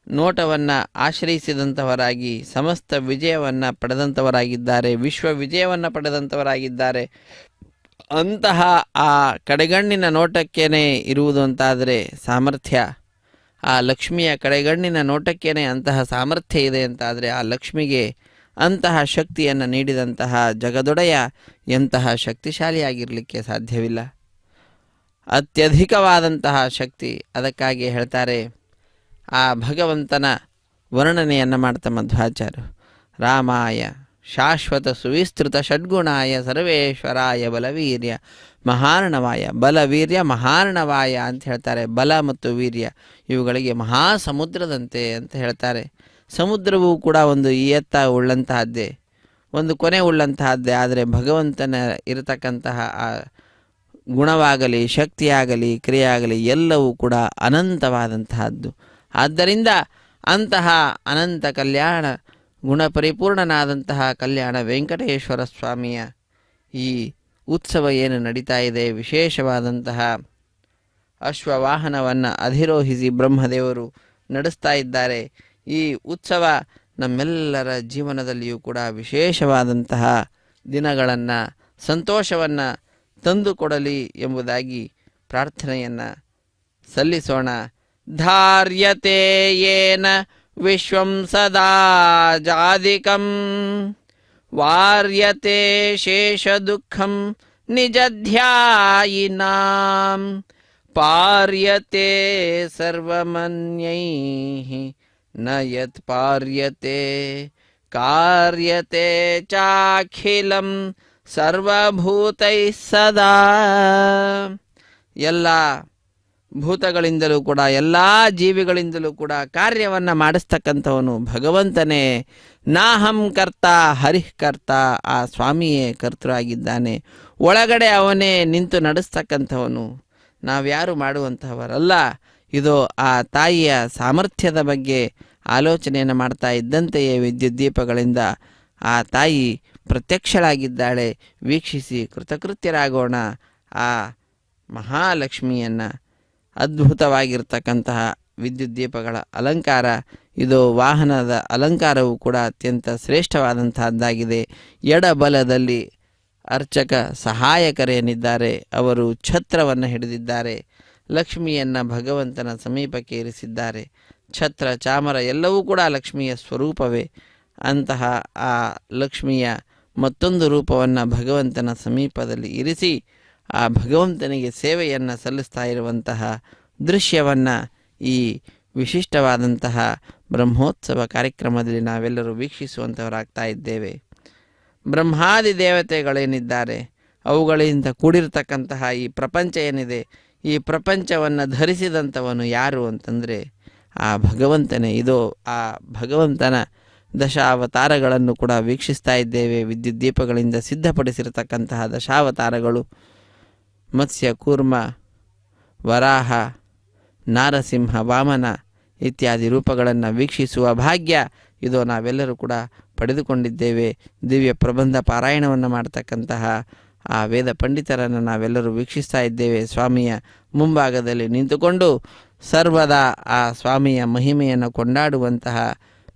ನೋಟವನ್ನು ಆಶ್ರಯಿಸಿದಂಥವರಾಗಿ ಸಮಸ್ತ ವಿಜಯವನ್ನು ಪಡೆದಂಥವರಾಗಿದ್ದಾರೆ, ವಿಶ್ವ ವಿಜಯವನ್ನು ಪಡೆದಂಥವರಾಗಿದ್ದಾರೆ. ಅಂತಹ ಆ ಕಡೆಗಣ್ಣಿನ ನೋಟಕ್ಕೇನೆ ಇರುವುದು ಅಂತಾದರೆ ಸಾಮರ್ಥ್ಯ, ಆ ಲಕ್ಷ್ಮಿಯ ಕಡೆಗಣ್ಣಿನ ನೋಟಕ್ಕೇನೆ ಅಂತಹ ಸಾಮರ್ಥ್ಯ ಇದೆ ಅಂತಾದರೆ ಆ ಲಕ್ಷ್ಮಿಗೆ ಅಂತಹ ಶಕ್ತಿಯನ್ನು ನೀಡಿದಂತಹ ಜಗದೊಡೆಯ ಎಂತಹ ಶಕ್ತಿಶಾಲಿಯಾಗಿರಲಿಕ್ಕೆ ಸಾಧ್ಯವಿಲ್ಲ. ಅತ್ಯಧಿಕವಾದಂತಹ ಶಕ್ತಿ. ಅದಕ್ಕಾಗಿ ಹೇಳ್ತಾರೆ, ಆ ಭಗವಂತನ ವರ್ಣನೆಯನ್ನು ಮಾಡ್ತಾ ಮಧ್ವಾಚಾರ್ಯರು, ರಾಮಾಯ ಶಾಶ್ವತ ಸುವಿಸ್ತೃತ ಷಡ್ಗುಣಾಯ ಸರ್ವೇಶ್ವರಾಯ ಬಲವೀರ್ಯ ಮಹಾರ್ಣವಾಯ. ಬಲವೀರ್ಯ ಮಹಾರ್ಣವಾಯ ಅಂತ ಹೇಳ್ತಾರೆ. ಬಲ ಮತ್ತು ವೀರ್ಯ ಇವುಗಳಿಗೆ ಮಹಾಸಮುದ್ರದಂತೆ ಅಂತ ಹೇಳ್ತಾರೆ. ಸಮುದ್ರವೂ ಕೂಡ ಒಂದು ಇಯತ್ತ ಉಳ್ಳಂತಹದ್ದೇ, ಒಂದು ಕೊನೆ ಉಳ್ಳಂತಹದ್ದೇ. ಆದರೆ ಭಗವಂತನ ಇರತಕ್ಕಂತಹ ಆ ಗುಣವಾಗಲಿ, ಶಕ್ತಿಯಾಗಲಿ, ಕ್ರಿಯೆಯಾಗಲಿ ಎಲ್ಲವೂ ಕೂಡ ಅನಂತವಾದಂತಹದ್ದು. ಆದ್ದರಿಂದ ಅಂತಹ ಅನಂತ ಕಲ್ಯಾಣ ಗುಣಪರಿಪೂರ್ಣನಾದಂತಹ ಕಲ್ಯಾಣ ವೆಂಕಟೇಶ್ವರ ಸ್ವಾಮಿಯ ಈ ಉತ್ಸವ ಏನು ನಡೀತಾ ಇದೆ, ವಿಶೇಷವಾದಂತಹ ಅಶ್ವವಾಹನವನ್ನು ಅಧಿರೋಹಿಸಿ ಬ್ರಹ್ಮದೇವರು ನಡೆಸ್ತಾ ಇದ್ದಾರೆ. ಈ ಉತ್ಸವ ನಮ್ಮೆಲ್ಲರ ಜೀವನದಲ್ಲಿಯೂ ಕೂಡ ವಿಶೇಷವಾದಂತಹ ದಿನಗಳನ್ನು, ಸಂತೋಷವನ್ನು ತಂದುಕೊಡಲಿ ಎಂಬುದಾಗಿ ಪ್ರಾರ್ಥನೆಯನ್ನು ಸಲ್ಲಿಸೋಣ. ಧಾರ್ಯತೆ ಯೇನ ವಿಶ್ವಂ ಸದಾ ಜಾದಿಕಂ ವಾರ್ಯತೆ ಶೇಷ ದುಃಖಂ ನಿಜಧ್ಯಾಯಿನಾಂ ಪಾರ್ಯತೆ ಸರ್ವಮನ್ಯೈಃ ನ ಯತ್ ಪಾರ್ಯತೆ ಕಾರ್ಯತೆ ಚಾಖಿಲಂ ಸರ್ವಭೂತೈಃ ಸದಾ. ಎಲ್ಲ ಭೂತಗಳಿಂದಲೂ ಕೂಡ, ಎಲ್ಲ ಜೀವಿಗಳಿಂದಲೂ ಕೂಡ ಕಾರ್ಯವನ್ನು ಮಾಡಿಸ್ತಕ್ಕಂಥವನು ಭಗವಂತನೇ. ನಾಹಂ ಕರ್ತ ಹರಿಃ ಕರ್ತ. ಆ ಸ್ವಾಮಿಯೇ ಕರ್ತೃ ಒಳಗಡೆ ಅವನೇ ನಿಂತು ನಡೆಸ್ತಕ್ಕಂಥವನು, ನಾವ್ಯಾರು ಮಾಡುವಂತಹವರಲ್ಲ. ಇದು ಆ ತಾಯಿಯ ಸಾಮರ್ಥ್ಯದ ಬಗ್ಗೆ ಆಲೋಚನೆಯನ್ನು ಮಾಡ್ತಾ ಇದ್ದಂತೆಯೇ ವಿದ್ಯುತ್ ದೀಪಗಳಿಂದ ಆ ತಾಯಿ ಪ್ರತ್ಯಕ್ಷಳಾಗಿದ್ದಾಳೆ. ವೀಕ್ಷಿಸಿ ಕೃತಕೃತ್ಯರಾಗೋಣ ಆ ಮಹಾಲಕ್ಷ್ಮಿಯನ್ನು. ಅದ್ಭುತವಾಗಿರ್ತಕ್ಕಂತಹ ವಿದ್ಯುತ್ ದೀಪಗಳ ಅಲಂಕಾರ, ಇದು ವಾಹನದ ಅಲಂಕಾರವೂ ಕೂಡ ಅತ್ಯಂತ ಶ್ರೇಷ್ಠವಾದಂತಹದ್ದಾಗಿದೆ. ಎಡಬಲದಲ್ಲಿ ಅರ್ಚಕ ಸಹಾಯಕರೇನಿದ್ದಾರೆ ಅವರು ಛತ್ರವನ್ನು ಹಿಡಿದಿದ್ದಾರೆ. ಲಕ್ಷ್ಮಿಯನ್ನು ಭಗವಂತನ ಸಮೀಪಕ್ಕೆ ಇರಿಸಿದ್ದಾರೆ. ಛತ್ರ, ಚಾಮರ ಎಲ್ಲವೂ ಕೂಡ ಲಕ್ಷ್ಮಿಯ ಸ್ವರೂಪವೇ. ಅಂತಹ ಆ ಲಕ್ಷ್ಮಿಯ ಮತ್ತೊಂದು ರೂಪವನ್ನು ಭಗವಂತನ ಸಮೀಪದಲ್ಲಿ ಇರಿಸಿ ಆ ಭಗವಂತನಿಗೆ ಸೇವೆಯನ್ನು ಸಲ್ಲಿಸ್ತಾ ಇರುವಂತಹ ದೃಶ್ಯವನ್ನು ಈ ವಿಶಿಷ್ಟವಾದಂತಹ ಬ್ರಹ್ಮೋತ್ಸವ ಕಾರ್ಯಕ್ರಮದಲ್ಲಿ ನಾವೆಲ್ಲರೂ ವೀಕ್ಷಿಸುವಂಥವರಾಗ್ತಾ ಇದ್ದೇವೆ. ಬ್ರಹ್ಮಾದಿ ದೇವತೆಗಳೇನಿದ್ದಾರೆ ಅವುಗಳಿಂದ ಕೂಡಿರತಕ್ಕಂತಹ ಈ ಪ್ರಪಂಚ ಏನಿದೆ, ಈ ಪ್ರಪಂಚವನ್ನು ಧರಿಸಿದಂಥವನು ಯಾರು ಅಂತಂದರೆ ಆ ಭಗವಂತನೇ. ಇದು ಆ ಭಗವಂತನ ದಶಾವತಾರಗಳನ್ನು ಕೂಡ ವೀಕ್ಷಿಸ್ತಾ ಇದ್ದೇವೆ. ವಿದ್ಯುತ್ ದೀಪಗಳಿಂದ ಸಿದ್ಧಪಡಿಸಿರತಕ್ಕಂತಹ ದಶಾವತಾರಗಳು ಮತ್ಸ್ಯ, ಕೂರ್ಮ, ವರಾಹ, ನಾರಸಿಂಹ, ವಾಮನ ಇತ್ಯಾದಿ ರೂಪಗಳನ್ನು ವೀಕ್ಷಿಸುವ ಭಾಗ್ಯ ಇದು ನಾವೆಲ್ಲರೂ ಕೂಡ ಪಡೆದುಕೊಂಡಿದ್ದೇವೆ. ದಿವ್ಯ ಪ್ರಬಂಧ ಪಾರಾಯಣವನ್ನು ಮಾಡ್ತಕ್ಕಂತಹ ಆ ವೇದ ಪಂಡಿತರನ್ನು ನಾವೆಲ್ಲರೂ ವೀಕ್ಷಿಸ್ತಾ ಇದ್ದೇವೆ. ಸ್ವಾಮಿಯ ಮುಂಭಾಗದಲ್ಲಿ ನಿಂತುಕೊಂಡು ಸರ್ವದಾ ಆ ಸ್ವಾಮಿಯ ಮಹಿಮೆಯನ್ನು ಕೊಂಡಾಡುವಂತಹ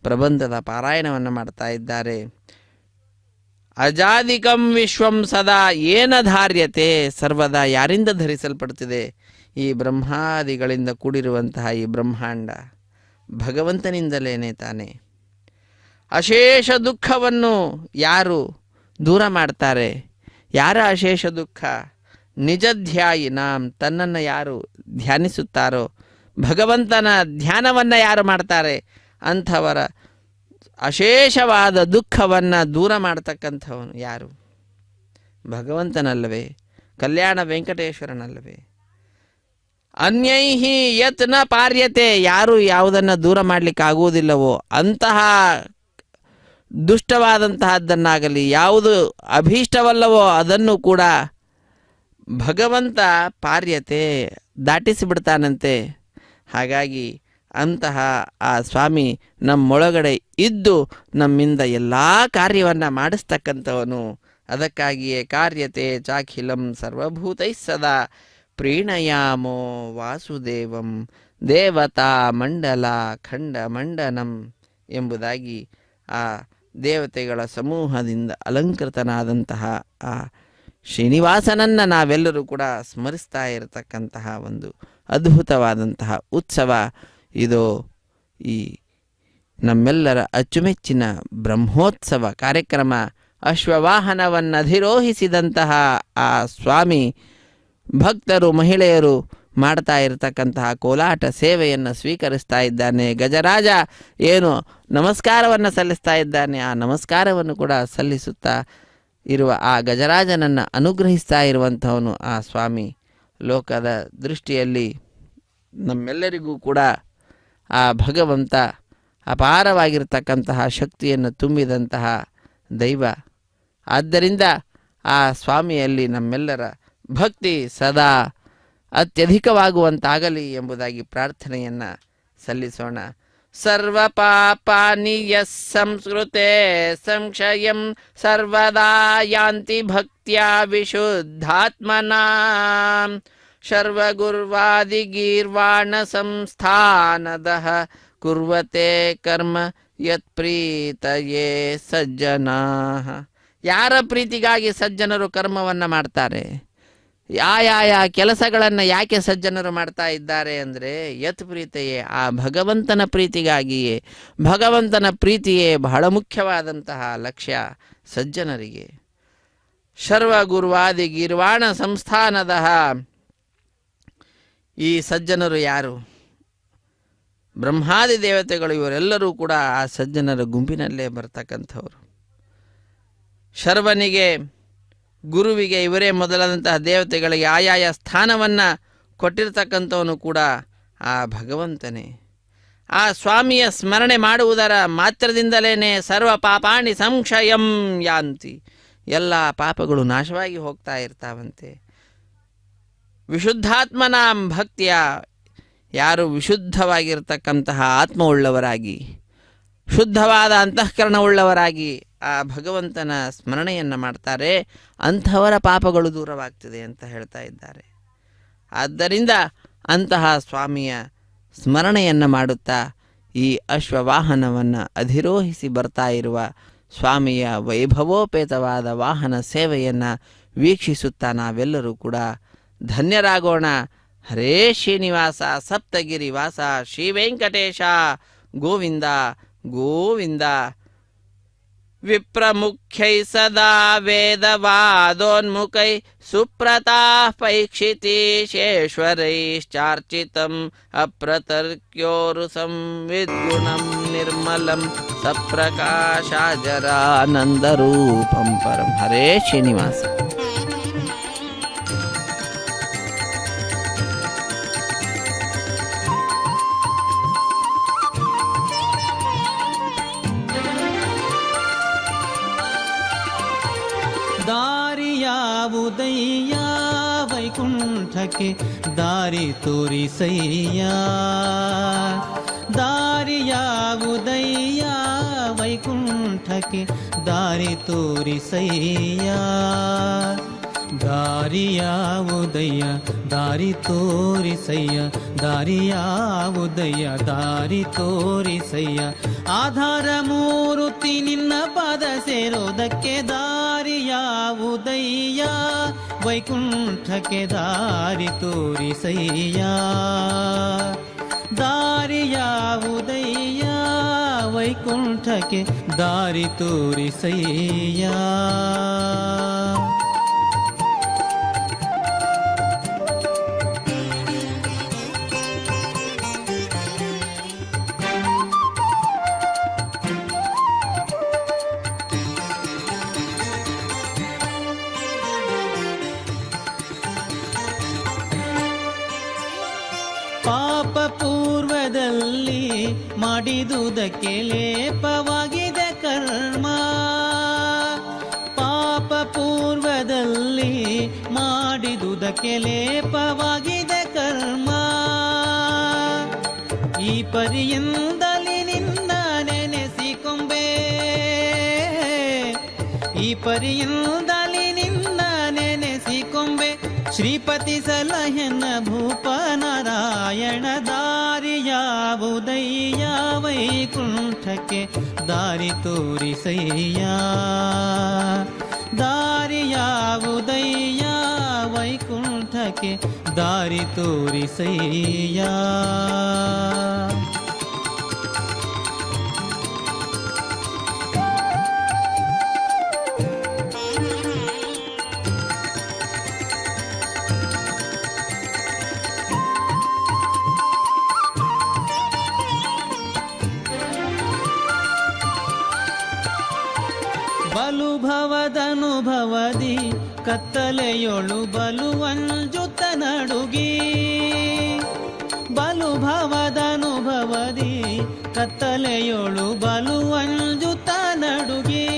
ಪ್ರಬಂಧದ ಪಾರಾಯಣವನ್ನು ಮಾಡ್ತಾ ಇದ್ದಾರೆ. ಅಜಾದಿಕಂ ವಿಶ್ವಂ ಸದಾ ಏನ ಧಾರ್ಯತೆ, ಸರ್ವದಾ ಯಾರಿಂದ ಧರಿಸಲ್ಪಡುತ್ತಿದೆ? ಈ ಬ್ರಹ್ಮಾದಿಗಳಿಂದ ಕೂಡಿರುವಂತಹ ಈ ಬ್ರಹ್ಮಾಂಡ ಭಗವಂತನಿಂದಲೇನೆ ತಾನೆ. ಅಶೇಷ ದುಃಖವನ್ನು ಯಾರು ದೂರ ಮಾಡ್ತಾರೆ? ಯಾರ ಅಶೇಷ ದುಃಖ? ನಿಜಧ್ಯಾಯಿ ನಾಂ, ತನ್ನನ್ನು ಯಾರು ಧ್ಯಾನಿಸುತ್ತಾರೋ, ಭಗವಂತನ ಧ್ಯಾನವನ್ನು ಯಾರು ಮಾಡ್ತಾರೆ ಅಂಥವರ ಅಶೇಷವಾದ ದುಃಖವನ್ನು ದೂರ ಮಾಡ್ತಕ್ಕಂಥವನು ಯಾರು? ಭಗವಂತನಲ್ಲವೇ? ಕಲ್ಯಾಣ ವೆಂಕಟೇಶ್ವರನಲ್ಲವೇ? ಅನ್ಯೈಹಿ ಯತ್ ನ ಪಾರ್ಯತೆ, ಯಾರು ಯಾವುದನ್ನು ದೂರ ಮಾಡಲಿಕ್ಕಾಗುವುದಿಲ್ಲವೋ ಅಂತಹ ದುಷ್ಟವಾದಂತಹದ್ದನ್ನಾಗಲಿ, ಯಾವುದು ಅಭೀಷ್ಟವಲ್ಲವೋ ಅದನ್ನು ಕೂಡ ಭಗವಂತ ಪಾರ್ಯತೆ ದಾಟಿಸಿಬಿಡ್ತಾನಂತೆ. ಹಾಗಾಗಿ ಅಂತಹ ಆ ಸ್ವಾಮಿ ನಮ್ಮೊಳಗಡೆ ಇದ್ದು ನಮ್ಮಿಂದ ಎಲ್ಲ ಕಾರ್ಯವನ್ನು ಮಾಡಿಸ್ತಕ್ಕಂಥವನು. ಅದಕ್ಕಾಗಿಯೇ ಕಾರ್ಯತೆ ಚಾಖಿಲಂ ಸರ್ವಭೂತೈ ಸದಾ ಪ್ರೀಣಯಾಮೋ ವಾಸುದೇವಂ ದೇವತಾ ಮಂಡಲ ಖಂಡ ಮಂಡನಂ ಎಂಬುದಾಗಿ ಆ ದೇವತೆಗಳ ಸಮೂಹದಿಂದ ಅಲಂಕೃತನಾದಂತಹ ಆ ಶ್ರೀನಿವಾಸನನ್ನು ನಾವೆಲ್ಲರೂ ಕೂಡ ಸ್ಮರಿಸ್ತಾ ಇರತಕ್ಕಂತಹ ಒಂದು ಅದ್ಭುತವಾದಂತಹ ಉತ್ಸವ ಇದು. ಈ ನಮ್ಮೆಲ್ಲರ ಅಚ್ಚುಮೆಚ್ಚಿನ ಬ್ರಹ್ಮೋತ್ಸವ ಕಾರ್ಯಕ್ರಮ. ಅಶ್ವವಾಹನವನ್ನಧಿರೋಹಿಸಿದಂತಹ ಆ ಸ್ವಾಮಿ ಭಕ್ತರು ಮಹಿಳೆಯರು ಮಾಡ್ತಾ ಇರತಕ್ಕಂತಹ ಕೋಲಾಟ ಸೇವೆಯನ್ನು ಸ್ವೀಕರಿಸ್ತಾ ಇದ್ದಾನೆ. ಗಜರಾಜ ಏನು ನಮಸ್ಕಾರವನ್ನು ಸಲ್ಲಿಸ್ತಾ ಇದ್ದಾನೆ, ಆ ನಮಸ್ಕಾರವನ್ನು ಕೂಡ ಸಲ್ಲಿಸುತ್ತಾ ಇರುವ ಆ ಗಜರಾಜನನ್ನು ಅನುಗ್ರಹಿಸ್ತಾ ಇರುವಂಥವನು ಆ ಸ್ವಾಮಿ. ಲೋಕದ ದೃಷ್ಟಿಯಲ್ಲಿ ನಮ್ಮೆಲ್ಲರಿಗೂ ಕೂಡ ಆ ಭಗವಂತ ಅಪಾರವಾಗಿರ್ತಕ್ಕಂತಹ ಶಕ್ತಿಯನ್ನು ತುಂಬಿದಂತಹ ದೈವ. ಆದ್ದರಿಂದ ಆ ಸ್ವಾಮಿಯಲ್ಲಿ ನಮ್ಮೆಲ್ಲರ ಭಕ್ತಿ ಸದಾ ಅತ್ಯಧಿಕವಾಗುವಂತಾಗಲಿ ಎಂಬುದಾಗಿ ಪ್ರಾರ್ಥನೆಯನ್ನು ಸಲ್ಲಿಸೋಣ. ಸರ್ವ ಪಾಪಾನಿ ಯಸ್ ಸಂಸ್ಕೃತೆ ಸಂಶಯಂ ಸರ್ವದಾ ಯಾಂತಿ ಭಕ್ತ್ಯಾ ವಿಶುದ್ಧಾತ್ಮನಾ ಸರ್ವಗುರ್ವಾದಿ ಗೀರ್ವಾಣ ಸಂಸ್ಥಾನದಃ ಕುರ್ವತೆ ಕರ್ಮ ಯತ್ ಪ್ರೀತಯೇ ಸಜ್ಜನಾಃ. ಯಾರ ಪ್ರೀತಿಗಾಗಿ ಸಜ್ಜನರು ಕರ್ಮವನ್ನು ಮಾಡ್ತಾರೆ? ಯಾವ ಕೆಲಸಗಳನ್ನು ಯಾಕೆ ಸಜ್ಜನರು ಮಾಡ್ತಾ ಇದ್ದಾರೆ ಅಂದರೆ ಯತ್ ಪ್ರೀತೆಯೇ, ಆ ಭಗವಂತನ ಪ್ರೀತಿಗಾಗಿಯೇ. ಭಗವಂತನ ಪ್ರೀತಿಯೇ ಬಹಳ ಮುಖ್ಯವಾದಂತಹ ಲಕ್ಷ್ಯ ಸಜ್ಜನರಿಗೆ. ಸರ್ವ ಗುರುವಾದಿ ಗೀರ್ವಾಣ ಸಂಸ್ಥಾನದ ಈ ಸಜ್ಜನರು ಯಾರು? ಬ್ರಹ್ಮಾದಿ ದೇವತೆಗಳು, ಇವರೆಲ್ಲರೂ ಕೂಡ ಆ ಸಜ್ಜನರ ಗುಂಪಿನಲ್ಲೇ ಬರ್ತಕ್ಕಂಥವ್ರು. ಶರ್ವನಿಗೆ, ಗುರುವಿಗೆ ಇವರೇ ಮೊದಲಾದಂತಹ ದೇವತೆಗಳಿಗೆ ಆಯಾಯ ಸ್ಥಾನವನ್ನು ಕೊಟ್ಟಿರ್ತಕ್ಕಂಥವನು ಕೂಡ ಆ ಭಗವಂತನೇ. ಆ ಸ್ವಾಮಿಯ ಸ್ಮರಣೆ ಮಾಡುವುದರ ಮಾತ್ರದಿಂದಲೇ ಸರ್ವ ಪಾಪಾಣಿ ಸಂಕ್ಷಯಂ ಯಾಂತಿ, ಎಲ್ಲ ಪಾಪಗಳು ನಾಶವಾಗಿ ಹೋಗ್ತಾ ಇರ್ತಾವಂತೆ. ವಿಶುದ್ಧಾತ್ಮನಾಂ ಭಕ್ತಿಯ, ಯಾರು ವಿಶುದ್ಧವಾಗಿರ್ತಕ್ಕಂತಹ ಆತ್ಮವುಳ್ಳವರಾಗಿ ಶುದ್ಧವಾದ ಅಂತಃಕರಣವುಳ್ಳವರಾಗಿ ಆ ಭಗವಂತನ ಸ್ಮರಣೆಯನ್ನು ಮಾಡ್ತಾರೆ, ಅಂಥವರ ಪಾಪಗಳು ದೂರವಾಗ್ತದೆ ಅಂತ ಹೇಳ್ತಾ ಇದ್ದಾರೆ. ಆದ್ದರಿಂದ ಅಂತಹ ಸ್ವಾಮಿಯ ಸ್ಮರಣೆಯನ್ನು ಮಾಡುತ್ತಾ ಈ ಅಶ್ವವಾಹನವನ್ನು ಅಧಿರೋಹಿಸಿ ಬರ್ತಾ ಇರುವ ಸ್ವಾಮಿಯ ವೈಭವೋಪೇತವಾದ ವಾಹನ ಸೇವೆಯನ್ನು ವೀಕ್ಷಿಸುತ್ತಾ ನಾವೆಲ್ಲರೂ ಕೂಡ ಧನ್ಯರಾಗೋಣ. ಹರೇ ಶ್ರೀನಿವಾಸ ಸಪ್ತಗಿರಿವಾಸ ಶ್ರೀ ವೆಂಕಟೇಶ ಗೋವಿಂದ ಗೋವಿಂದ. ವಿಪ್ರಮುಖ್ಯೈ ಸದಾ ವೇದವಾದೋನ್ಮುಖೈ ಸುಪ್ರತಾಃ ಪೈಕ್ಷಿತೀಶೇಶ್ವರೈಶ್ಚಾರ್ಚಿತಂ ಅಪ್ರತರ್ಕ್ಯೋರು ಸಂವಿದ್ಗುಣಂ ನಿರ್ಮಲಂ ಸಪ್ರಕಾಶಾಜರಾನಂದರೂಪಂ ಪರಂ. ಹರೇ ಶ್ರೀನಿವಾಸ. ದಾರಿಯಾವುದಯ್ಯ ವೈಕುಂಠಕ್ಕೆ ದಾರಿ ತೋರಿಸಯ್ಯ. ದಾರಿಯಾವುದಯ್ಯ ವೈಕುಂಠಕ್ಕೆ ದಾರಿ ತೋರಿಸಯ್ಯ. ದಾರಿಯಾವುದಯ್ಯ ದಾರಿ ತೋರಿಸಯ್ಯ. ದಾರಿಯಾವುದಯ್ಯ ದಾರಿ ತೋರಿಸಯ್ಯ. ಆಧಾರ ಮೂರುತಿ ನಿನ್ನ ಪಾದ ಸೇರೋದಕ್ಕೆ ದಾರಿಯಾವುದಯ್ಯ ವೈಕುಂಠಕ್ಕೆ ದಾರಿ ತೋರಿಸಯ್ಯ. ದಾರಿಯಾವುದಯ್ಯ ವೈಕುಂಠಕ್ಕೆ ದಾರಿ ತೋರಿಸಯ್ಯ. ಪಾಪ ಪೂರ್ವದಲ್ಲಿ ಮಾಡಿದುದಕ್ಕೆ ಲೇಪವಾಗಿದೆ ಕರ್ಮ. ಪಾಪ ಪೂರ್ವದಲ್ಲಿ ಮಾಡಿದುದಕ್ಕೆ ಲೇಪವಾಗಿದೆ ಕರ್ಮ. ಈ ಪರಿಯಿಂದಲಿ ನಿನ್ನ ನೆನೆಸಿಕೊಂಬೆ. ಈ ಪರಿಯಿಂದಲಿ ನಿನ್ನ ನೆನೆಸಿಕೊಂಬೆ. ಶ್ರೀಪತಿ ಸಲಹೆನ ಭೂಪ ನಾರಾಯಣ. ದಾರಿಯಾವುದಯ್ಯ ವೈಕುಂಠಕ್ಕೆ ದಾರಿ ತೋರಿಸಯ್ಯ. ದಾರಿಯಾವುದಯ್ಯ ವೈಕುಂಠಕ್ಕೆ ದಾರಿ ತೋರಿಸಯ್ಯ. ಬಲು ಭವದನುಭವದಿ ಕತ್ತಲೆಯೊಳು ಬಲು ಅಂಜುತ ನಡುಗಿ. ಬಲು ಭವದನುಭವದಿ ಕತ್ತಲೆಯೊಳು ಬಲು ಅಂಜುತ ನಡುಗಿ.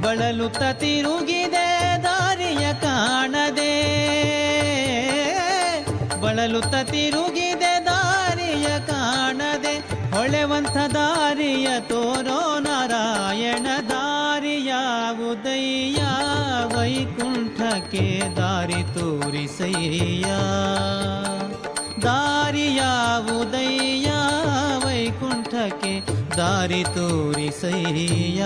ಬಳಲುತ್ತ ತಿರುಗಿದೆ ದಾರಿಯ ಕಾಣದೆ. ಬಳಲುತ್ತ ತಿರುಗಿದೆ ದಾರಿಯ ಕಾಣದೆ. ಹೊಳೆವಂಥ ದಾರಿಯ ತೋರೋ ನಾರಾಯಣ. ದಾರಿಯಾವುದಯ್ಯ ವೈಕುಂಠಕ್ಕೆ ದಾರಿ ತೋರಿಸಯ್ಯ. ದಾರಿಯಾವುದಯ್ಯ ವೈಕುಂಠಕ್ಕೆ ದಾರಿ ತೋರಿಸಯ್ಯ.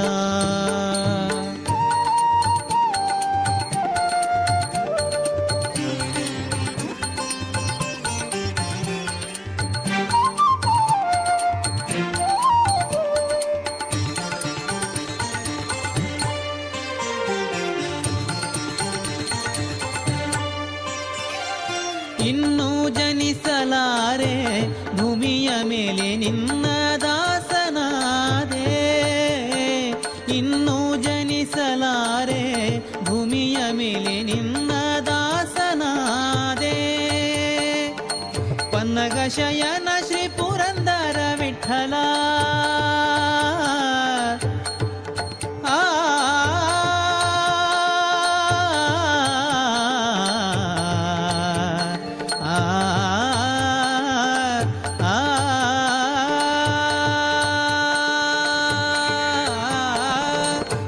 ಇನ್ನೂ ಜನಿಸಲಾರೆ ಭೂಮಿಯ ಮೇಲೆ ನಿನ್ನ ದಾಸನಾದೆ. ಇನ್ನೂ ಜನಿಸಲಾರೆ ಭೂಮಿಯ ಮೇಲೆ ನಿನ್ನ ದಾಸನಾದೆ. ಪನ್ನಗ ಶಯನ ಶ್ರೀ ಪುರಂದರ ವಿಠಲ.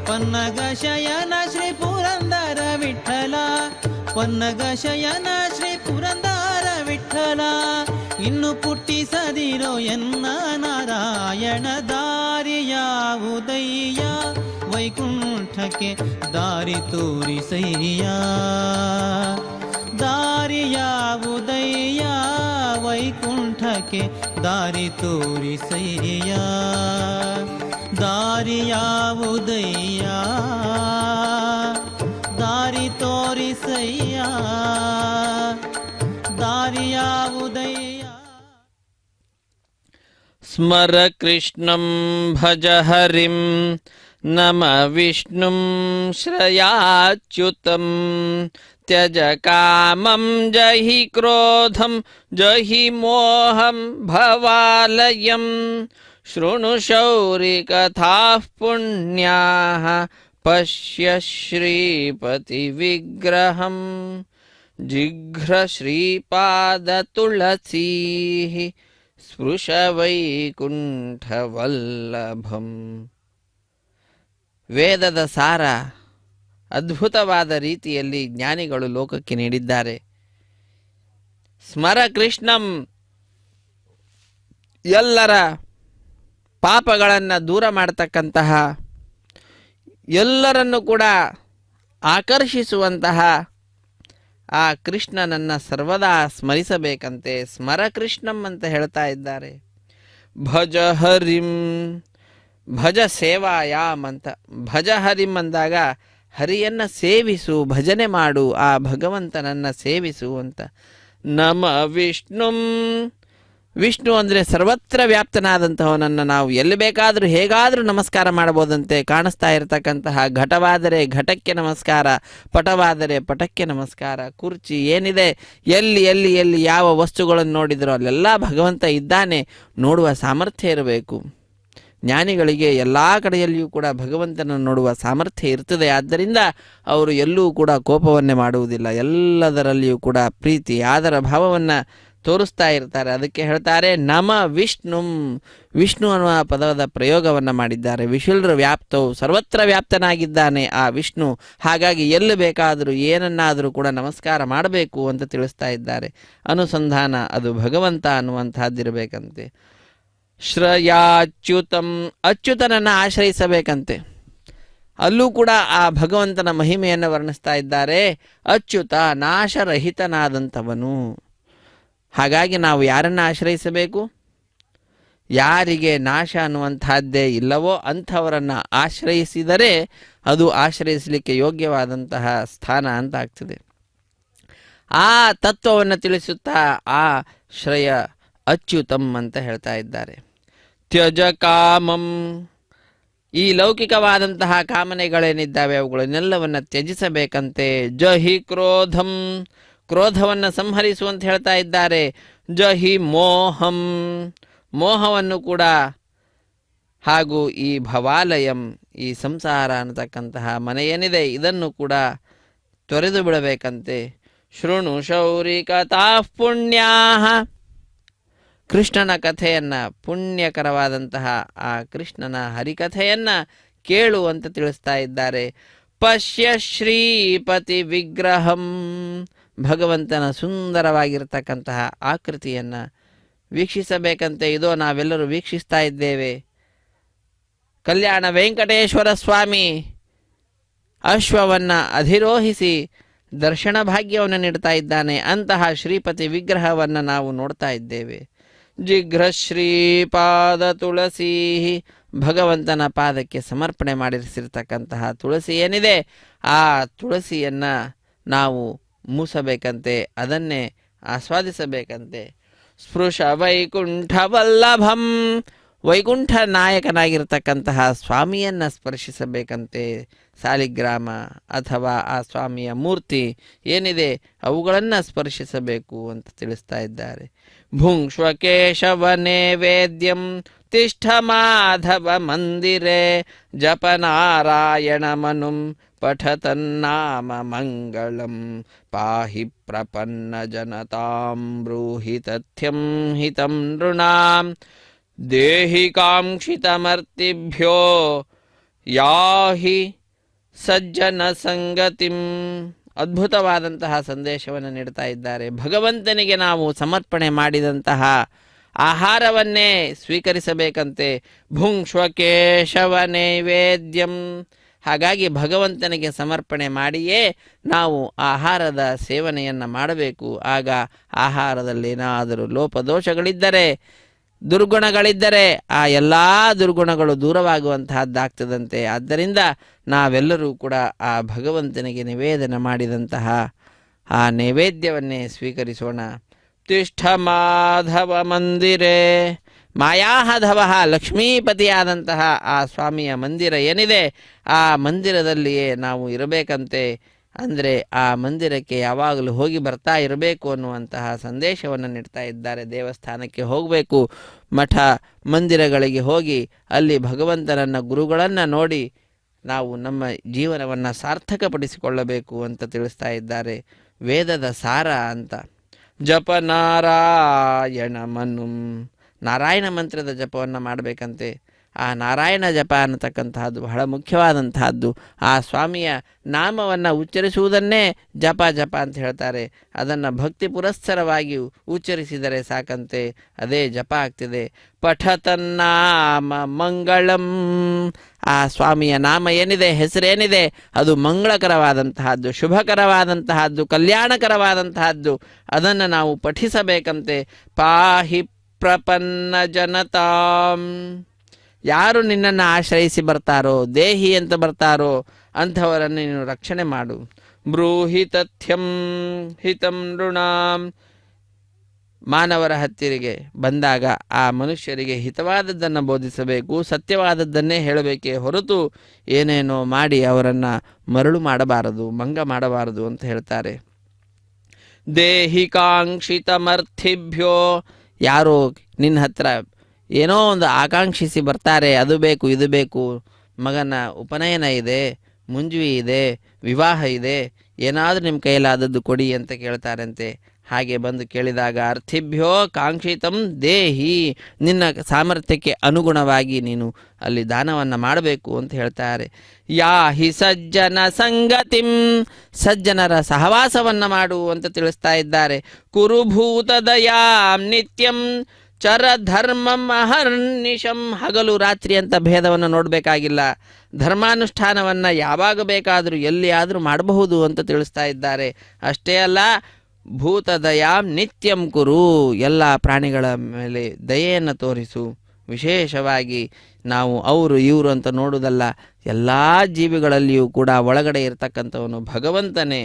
ಪನ್ನಗ ಶಯನ ಶ್ರೀ ಪುರಂದರ ವಿಠಲ. ಪನ್ನಗ ಶಯನ ಶ್ರೀ ಪುರಂದರ ವಿಠಲ. ಇನ್ನು ಪುಟ್ಟಿಸದಿರೋ ಎನ್ನ ನಾರಾಯಣ. ದಾರಿಯಾವುದಯ್ಯ ವೈಕುಂಠಕ್ಕೆ ದಾರಿ ತೋರಿಸಯ್ಯ. ದಾರಿಯಾವುದಯ್ಯ ವೈಕುಂಠಕ್ಕೆ ದಾರಿ ತೋರಿಸಯ್ಯ. ದಾರಿ ದಾರಿಯಾವುದಯ್ಯ ದಾರಿ ತೋರಿಸಯ್ಯ ದಾರಿಯಾವುದಯ್ಯ. ಸ್ಮರ ಕೃಷ್ಣಂ ಭಜ ಹರಿಂ ನಮ ವಿಷ್ಣುಂ ಶ್ರಯಾಚ್ಯುತಂ ತ್ಯಜ ಕಾಮಂ ಜಹಿ ಕ್ರೋಧಂ ಜಹಿ ಮೋಹಂ ಭವಾಲಯಂ ಶೃಣು ಶೌರಿ ಕಥಾಃ ಪುಣ್ಯಾಃ ಪಶ್ಯ ಶ್ರೀಪತಿ ವಿಗ್ರಹಂ ಜಿಘ್ರ ಶ್ರೀಪಾದ ತುಳಸೀಃ ಸ್ಪೃಶ ವೈಕುಂಠವಲ್ಲಭಂ. ವೇದದ ಸಾರ ಅದ್ಭುತವಾದ ರೀತಿಯಲ್ಲಿ ಜ್ಞಾನಿಗಳು ಲೋಕಕ್ಕೆ ನೀಡಿದ್ದಾರೆ. ಸ್ಮರ ಕೃಷ್ಣಂ, ಎಲ್ಲರ ಪಾಪಗಳನ್ನು ದೂರ ಮಾಡತಕ್ಕಂತಹ, ಎಲ್ಲರನ್ನು ಕೂಡ ಆಕರ್ಷಿಸುವಂತಹ ಆ ಕೃಷ್ಣನನ್ನು ಸರ್ವದಾ ಸ್ಮರಿಸಬೇಕಂತೆ. ಸ್ಮರ ಕೃಷ್ಣಂ ಅಂತ ಹೇಳ್ತಾ ಇದ್ದಾರೆ. ಭಜ ಹರಿಂ, ಭಜ ಸೇವಾಯಾಮ್ ಅಂತ. ಭಜ ಹರಿಂ ಅಂದಾಗ ಹರಿಯನ್ನು ಸೇವಿಸು, ಭಜನೆ ಮಾಡು, ಆ ಭಗವಂತನನ್ನು ಸೇವಿಸು ಅಂತ. ನಮ ವಿಷ್ಣುಂ, ವಿಷ್ಣು ಅಂದರೆ ಸರ್ವತ್ರ ವ್ಯಾಪ್ತನಾದಂತಹವನನ್ನು ನಾವು ಎಲ್ಲಿ ಬೇಕಾದರೂ ಹೇಗಾದರೂ ನಮಸ್ಕಾರ ಮಾಡಬಹುದಂತೆ. ಕಾಣಿಸ್ತಾ ಇರತಕ್ಕಂತಹ ಘಟವಾದರೆ ಘಟಕ್ಕೆ ನಮಸ್ಕಾರ, ಪಟವಾದರೆ ಪಟಕ್ಕೆ ನಮಸ್ಕಾರ. ಕುರ್ಚಿ ಏನಿದೆ, ಎಲ್ಲಿ ಎಲ್ಲಿ ಎಲ್ಲಿ ಯಾವ ವಸ್ತುಗಳನ್ನು ನೋಡಿದರೂ ಅಲ್ಲೆಲ್ಲ ಭಗವಂತ ಇದ್ದಾನೆ ನೋಡುವ ಸಾಮರ್ಥ್ಯ ಇರಬೇಕು. ಜ್ಞಾನಿಗಳಿಗೆ ಎಲ್ಲ ಕಡೆಯಲ್ಲಿಯೂ ಕೂಡ ಭಗವಂತನನ್ನು ನೋಡುವ ಸಾಮರ್ಥ್ಯ ಇರ್ತದೆ. ಆದ್ದರಿಂದ ಅವರು ಎಲ್ಲೂ ಕೂಡ ಕೋಪವನ್ನೇ ಮಾಡುವುದಿಲ್ಲ, ಎಲ್ಲದರಲ್ಲಿಯೂ ಕೂಡ ಪ್ರೀತಿ ಆದರ ಭಾವವನ್ನು ತೋರಿಸ್ತಾ ಇರ್ತಾರೆ. ಅದಕ್ಕೆ ಹೇಳ್ತಾರೆ ನಮ ವಿಷ್ಣುಂ. ವಿಷ್ಣು ಅನ್ನುವ ಪದದ ಪ್ರಯೋಗವನ್ನು ಮಾಡಿದ್ದಾರೆ. ವಿಶುಲ್ರ ವ್ಯಾಪ್ತವು, ಸರ್ವತ್ರ ವ್ಯಾಪ್ತನಾಗಿದ್ದಾನೆ ಆ ವಿಷ್ಣು. ಹಾಗಾಗಿ ಎಲ್ಲಿ ಬೇಕಾದರೂ ಏನನ್ನಾದರೂ ಕೂಡ ನಮಸ್ಕಾರ ಮಾಡಬೇಕು ಅಂತ ತಿಳಿಸ್ತಾ ಇದ್ದಾರೆ. ಅನುಸಂಧಾನ ಅದು ಭಗವಂತ ಅನ್ನುವಂತಹದ್ದಿರಬೇಕಂತೆ. ಶ್ರಯಾಚ್ಯುತಂ, ಅಚ್ಯುತನನ್ನು ಆಶ್ರಯಿಸಬೇಕಂತೆ. ಅಲ್ಲೂ ಕೂಡ ಆ ಭಗವಂತನ ಮಹಿಮೆಯನ್ನು ವರ್ಣಿಸ್ತಾ ಇದ್ದಾರೆ. ಅಚ್ಯುತ, ನಾಶರಹಿತನಾದಂಥವನು. ಹಾಗಾಗಿ ನಾವು ಯಾರನ್ನು ಆಶ್ರಯಿಸಬೇಕು? ಯಾರಿಗೆ ನಾಶ ಅನ್ನುವಂತಹದ್ದೇ ಇಲ್ಲವೋ ಅಂಥವರನ್ನು ಆಶ್ರಯಿಸಿದರೆ ಅದು ಆಶ್ರಯಿಸಲಿಕ್ಕೆ ಯೋಗ್ಯವಾದಂತಹ ಸ್ಥಾನ ಅಂತ ಆಗ್ತದೆ. ಆ ತತ್ವವನ್ನು ತಿಳಿಸುತ್ತಾ ಆ ಶ್ರೇಯ ಅಚ್ಯುತಂ ಅಂತ ಹೇಳ್ತಾ ಇದ್ದಾರೆ. ತ್ಯಜ ಕಾಮಂ, ಈ ಲೌಕಿಕವಾದಂತಹ ಕಾಮನೆಗಳೇನಿದ್ದಾವೆ ಅವುಗಳನ್ನೆಲ್ಲವನ್ನು ತ್ಯಜಿಸಬೇಕಂತೆ. ಜಹಿ ಕ್ರೋಧಂ, ಕ್ರೋಧವನ್ನು ಸಂಹರಿಸುವಂತ ಹೇಳ್ತಾ ಇದ್ದಾರೆ. ಜಹಿ ಮೋಹಂ, ಮೋಹವನ್ನು ಕೂಡ, ಹಾಗೂ ಈ ಭವಾಲಯಂ, ಈ ಸಂಸಾರ ಅನ್ನತಕ್ಕಂತಹ ಮನೆ ಏನಿದೆ ಇದನ್ನು ಕೂಡ ತೊರೆದು ಬಿಡಬೇಕಂತೆ. ಶೃಣು ಶೌರಿ ಕಥಾಃ ಪುಣ್ಯಾಃ, ಕೃಷ್ಣನ ಕಥೆಯನ್ನು, ಪುಣ್ಯಕರವಾದಂತಹ ಆ ಕೃಷ್ಣನ ಹರಿಕಥೆಯನ್ನು ಕೇಳು ಅಂತ ತಿಳಿಸ್ತಾ ಇದ್ದಾರೆ. ಪಶ್ಯ ಶ್ರೀಪತಿ ವಿಗ್ರಹಂ, ಭಗವಂತನ ಸುಂದರವಾಗಿರ್ತಕ್ಕಂತಹ ಆಕೃತಿಯನ್ನು ವೀಕ್ಷಿಸಬೇಕಂತೆ. ಇದೋ ನಾವೆಲ್ಲರೂ ವೀಕ್ಷಿಸ್ತಾ ಇದ್ದೇವೆ. ಕಲ್ಯಾಣ ವೆಂಕಟೇಶ್ವರ ಸ್ವಾಮಿ ಅಶ್ವವನ್ನು ಅಧಿರೋಹಿಸಿ ದರ್ಶನ ಭಾಗ್ಯವನ್ನು ನೀಡ್ತಾ ಇದ್ದಾನೆ. ಅಂತಹ ಶ್ರೀಪತಿ ವಿಗ್ರಹವನ್ನು ನಾವು ನೋಡ್ತಾ ಇದ್ದೇವೆ. ಜಿಘ್ರ ಶ್ರೀಪಾದ ತುಳಸಿ, ಭಗವಂತನ ಪಾದಕ್ಕೆ ಸಮರ್ಪಣೆ ಮಾಡಿಸಿರ್ತಕ್ಕಂತಹ ತುಳಸಿ ಏನಿದೆ ಆ ತುಳಸಿಯನ್ನು ನಾವು ಮೂಸಬೇಕಂತೆ, ಅದನ್ನೇ ಆಸ್ವಾದಿಸಬೇಕಂತೆ. ಸ್ಪೃಶ ವೈಕುಂಠವಲ್ಲಭಂ, ವೈಕುಂಠ ನಾಯಕನಾಗಿರ್ತಕ್ಕಂತಹ ಸ್ವಾಮಿಯನ್ನು ಸ್ಪರ್ಶಿಸಬೇಕಂತೆ. ಸಾಲಿಗ್ರಾಮ ಅಥವಾ ಆ ಸ್ವಾಮಿಯ ಮೂರ್ತಿ ಏನಿದೆ ಅವುಗಳನ್ನು ಸ್ಪರ್ಶಿಸಬೇಕು ಅಂತ ತಿಳಿಸ್ತಾ ಇದ್ದಾರೆ. ಭುಂಕ್ಷ್ವ ಕೇಶವ ನೈವೇದ್ಯಂ ತಿಷ್ಠ ಮಾಧವ ಮಂದಿರೆ ಜಪನಾರಾಯಣ ಮನುಂ ಪಠತನ್ನಾಮ ಮಂಗಳಂ ಪಾಹಿ ಪ್ರಪನ್ನ ಜನತಾಂ ಬ್ರೂಹಿ ತಥ್ಯಂ ಹಿತಂ ನೃಣಾಂ ದೇಹಿ ಕಾಂಕ್ಷಿತಮರ್ತಿಭ್ಯೋ ಯಾಹಿ ಸಜ್ಜನ ಸಂಗತಿಂ. ಅದ್ಭುತವಾದಂತಹ ಸಂದೇಶವನ್ನು ನೀಡ್ತಾ ಇದ್ದಾರೆ. ಭಗವಂತನಿಗೆ ನಾವು ಸಮರ್ಪಣೆ ಮಾಡಿದಂತಹ ಆಹಾರವನ್ನೇ ಸ್ವೀಕರಿಸಬೇಕಂತೆ. ಭುಂಕ್ಷ್ವ ಕೇಶವ ನೈವೇದ್ಯಂ, ಹಾಗಾಗಿ ಭಗವಂತನಿಗೆ ಸಮರ್ಪಣೆ ಮಾಡಿಯೇ ನಾವು ಆಹಾರದ ಸೇವನೆಯನ್ನು ಮಾಡಬೇಕು. ಆಗ ಆಹಾರದಲ್ಲಿ ಏನಾದರೂ ಲೋಪದೋಷಗಳಿದ್ದರೆ ದುರ್ಗುಣಗಳಿದ್ದರೆ ಆ ಎಲ್ಲ ದುರ್ಗುಣಗಳು ದೂರವಾಗುವಂತಹದ್ದಾಗ್ತದಂತೆ. ಆದ್ದರಿಂದ ನಾವೆಲ್ಲರೂ ಕೂಡ ಆ ಭಗವಂತನಿಗೆ ನಿವೇದನೆ ಮಾಡಿದಂತಹ ಆ ನೈವೇದ್ಯವನ್ನೇ ಸ್ವೀಕರಿಸೋಣ. ತಿಷ್ಠ ಮಾಧವ ಮಂದಿರೇ, ಮಾಯಾಧವ ಲಕ್ಷ್ಮೀಪತಿಯಾದಂತಹ ಆ ಸ್ವಾಮಿಯ ಮಂದಿರ ಏನಿದೆ ಆ ಮಂದಿರದಲ್ಲಿಯೇ ನಾವು ಇರಬೇಕಂತೆ. ಅಂದರೆ ಆ ಮಂದಿರಕ್ಕೆ ಯಾವಾಗಲೂ ಹೋಗಿ ಬರ್ತಾ ಇರಬೇಕು ಅನ್ನುವಂತಹ ಸಂದೇಶವನ್ನು ನೀಡ್ತಾ ಇದ್ದಾರೆ. ದೇವಸ್ಥಾನಕ್ಕೆ ಹೋಗಬೇಕು, ಮಠ ಮಂದಿರಗಳಿಗೆ ಹೋಗಿ ಅಲ್ಲಿ ಭಗವಂತನನ್ನು ಗುರುಗಳನ್ನು ನೋಡಿ ನಾವು ನಮ್ಮ ಜೀವನವನ್ನು ಸಾರ್ಥಕಪಡಿಸಿಕೊಳ್ಳಬೇಕು ಅಂತ ತಿಳಿಸ್ತಾ ಇದ್ದಾರೆ. ವೇದದ ಸಾರ ಅಂತ. ಜಪ ನಾರಾಯಣ ಮನು, ನಾರಾಯಣ ಮಂತ್ರದ ಜಪವನ್ನು ಮಾಡಬೇಕಂತೆ. ಆ ನಾರಾಯಣ ಜಪ ಅನ್ನತಕ್ಕಂತಹದ್ದು ಬಹಳ ಮುಖ್ಯವಾದಂತಹದ್ದು. ಆ ಸ್ವಾಮಿಯ ನಾಮವನ್ನು ಉಚ್ಚರಿಸುವುದನ್ನೇ ಜಪ ಜಪ ಅಂತ ಹೇಳ್ತಾರೆ. ಅದನ್ನು ಭಕ್ತಿ ಪುರಸ್ಸರವಾಗಿ ಉಚ್ಚರಿಸಿದರೆ ಸಾಕಂತೆ, ಅದೇ ಜಪ ಆಗ್ತಿದೆ. ಪಠತನ್ನಾಮ ಮಂಗಳಂ, ಆ ಸ್ವಾಮಿಯ ನಾಮ ಏನಿದೆ, ಹೆಸರೇನಿದೆ, ಅದು ಮಂಗಳಕರವಾದಂತಹದ್ದು, ಶುಭಕರವಾದಂತಹದ್ದು, ಕಲ್ಯಾಣಕರವಾದಂತಹದ್ದು. ಅದನ್ನು ನಾವು ಪಠಿಸಬೇಕಂತೆ. ಪಾಹಿ ಪ್ರಪನ್ನ ಜನತಾಂ, ಯಾರು ನಿನ್ನನ್ನು ಆಶ್ರಯಿಸಿ ಬರ್ತಾರೋ, ದೇಹಿ ಅಂತ ಬರ್ತಾರೋ ಅಂಥವರನ್ನು ನೀನು ರಕ್ಷಣೆ ಮಾಡು. ಬ್ರೂಹಿ ತಥ್ಯಂ ಹಿತಂ ನೃಣಾಂ, ಮಾನವರ ಹತ್ತಿರಿಗೆ ಬಂದಾಗ ಆ ಮನುಷ್ಯರಿಗೆ ಹಿತವಾದದ್ದನ್ನು ಬೋಧಿಸಬೇಕು, ಸತ್ಯವಾದದ್ದನ್ನೇ ಹೇಳಬೇಕೇ ಹೊರತು ಏನೇನೋ ಮಾಡಿ ಅವರನ್ನು ಮರಳು ಮಾಡಬಾರದು, ಮಂಗ ಮಾಡಬಾರದು ಅಂತ ಹೇಳ್ತಾರೆ. ದೇಹಿಕಾಂಕ್ಷಿತಮರ್ಥಿಭ್ಯೋ, ಯಾರೋ ನಿನ್ನ ಹತ್ರ ಏನೋ ಒಂದು ಆಕಾಂಕ್ಷಿಸಿ ಬರ್ತಾರೆ, ಅದು ಬೇಕು ಇದು ಬೇಕು, ಮಗನ ಉಪನಯನ ಇದೆ, ಮುಂಜಿ ಇದೆ, ವಿವಾಹ ಇದೆ, ಏನಾದರೂ ನಿಮ್ಮ ಕೈಲಾದದ್ದು ಕೊಡಿ ಅಂತ ಕೇಳ್ತಾರಂತೆ. ಹಾಗೆ ಬಂದು ಕೇಳಿದಾಗ ಅರ್ಥಿಭ್ಯೋ ಕಾಂಕ್ಷಿತಂ ದೇಹಿ, ನಿನ್ನ ಸಾಮರ್ಥ್ಯಕ್ಕೆ ಅನುಗುಣವಾಗಿ ನೀನು ಅಲ್ಲಿ ದಾನವನ್ನು ಮಾಡಬೇಕು ಅಂತ ಹೇಳ್ತಾರೆ. ಯಾ ಹಿ ಸಜ್ಜನ ಸಂಗತಿಂ, ಸಜ್ಜನರ ಸಹವಾಸವನ್ನು ಮಾಡು ಅಂತ ತಿಳಿಸ್ತಾ ಇದ್ದಾರೆ. ಕುರುಭೂತ ದಯಾಂ ನಿತ್ಯಂ ಚರ ಧರ್ಮಂ ಅಹರ್ನಿಶಂ, ಹಗಲು ರಾತ್ರಿ ಅಂತ ಭೇದವನ್ನು ನೋಡಬೇಕಾಗಿಲ್ಲ. ಧರ್ಮಾನುಷ್ಠಾನವನ್ನು ಯಾವಾಗ ಬೇಕಾದರೂ ಎಲ್ಲಿಯಾದರೂ ಮಾಡಬಹುದು ಅಂತ ತಿಳಿಸ್ತಾ ಇದ್ದಾರೆ. ಅಷ್ಟೇ ಅಲ್ಲ, ಭೂತದಯಾಂ ನಿತ್ಯಂ ಕುರು, ಎಲ್ಲ ಪ್ರಾಣಿಗಳ ಮೇಲೆ ದಯೆಯನ್ನು ತೋರಿಸು. ವಿಶೇಷವಾಗಿ ನಾವು ಅವರು ಇವರು ಅಂತ ನೋಡುವುದಲ್ಲ, ಎಲ್ಲ ಜೀವಿಗಳಲ್ಲಿಯೂ ಕೂಡ ಒಳಗಡೆ ಇರತಕ್ಕಂಥವನು ಭಗವಂತನೇ.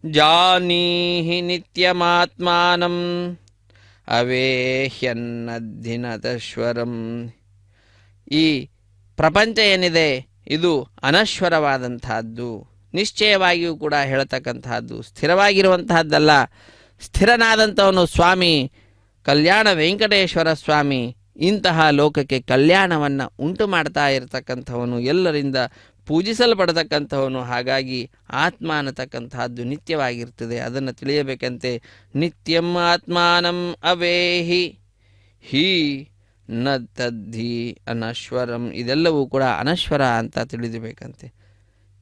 ಜಾನೀಹಿ ನಿತ್ಯಮಾತ್ಮಾನಂ ಅವೇಹ್ಯನ್ನಧಿನತಶ್ವರಂ, ಈ ಪ್ರಪಂಚ ಏನಿದೆ ಇದು ಅನಶ್ವರವಾದಂತಹದ್ದು, ನಿಶ್ಚಯವಾಗಿಯೂ ಕೂಡ ಹೇಳತಕ್ಕಂತಹದ್ದು, ಸ್ಥಿರವಾಗಿರುವಂತಹದ್ದಲ್ಲ. ಸ್ಥಿರನಾದಂಥವನು ಸ್ವಾಮಿ ಕಲ್ಯಾಣ ವೆಂಕಟೇಶ್ವರ ಸ್ವಾಮಿ. ಇಂತಹ ಲೋಕಕ್ಕೆ ಕಲ್ಯಾಣವನ್ನು ಉಂಟು ಮಾಡ್ತಾ ಇರತಕ್ಕಂಥವನು, ಎಲ್ಲರಿಂದ ಪೂಜಿಸಲ್ಪಡತಕ್ಕಂಥವನು. ಹಾಗಾಗಿ ಆತ್ಮ ಅನ್ನತಕ್ಕಂತಹದ್ದು ನಿತ್ಯವಾಗಿರ್ತದೆ, ಅದನ್ನು ತಿಳಿಯಬೇಕಂತೆ. ನಿತ್ಯಂ ಆತ್ಮಾನಂ ಅವೇಹಿ ಹಿ ನ ತದ್ಧಿ ಅನಶ್ವರಂ, ಇದೆಲ್ಲವೂ ಕೂಡ ಅನಶ್ವರ ಅಂತ ತಿಳಿಯಬೇಕಂತೆ.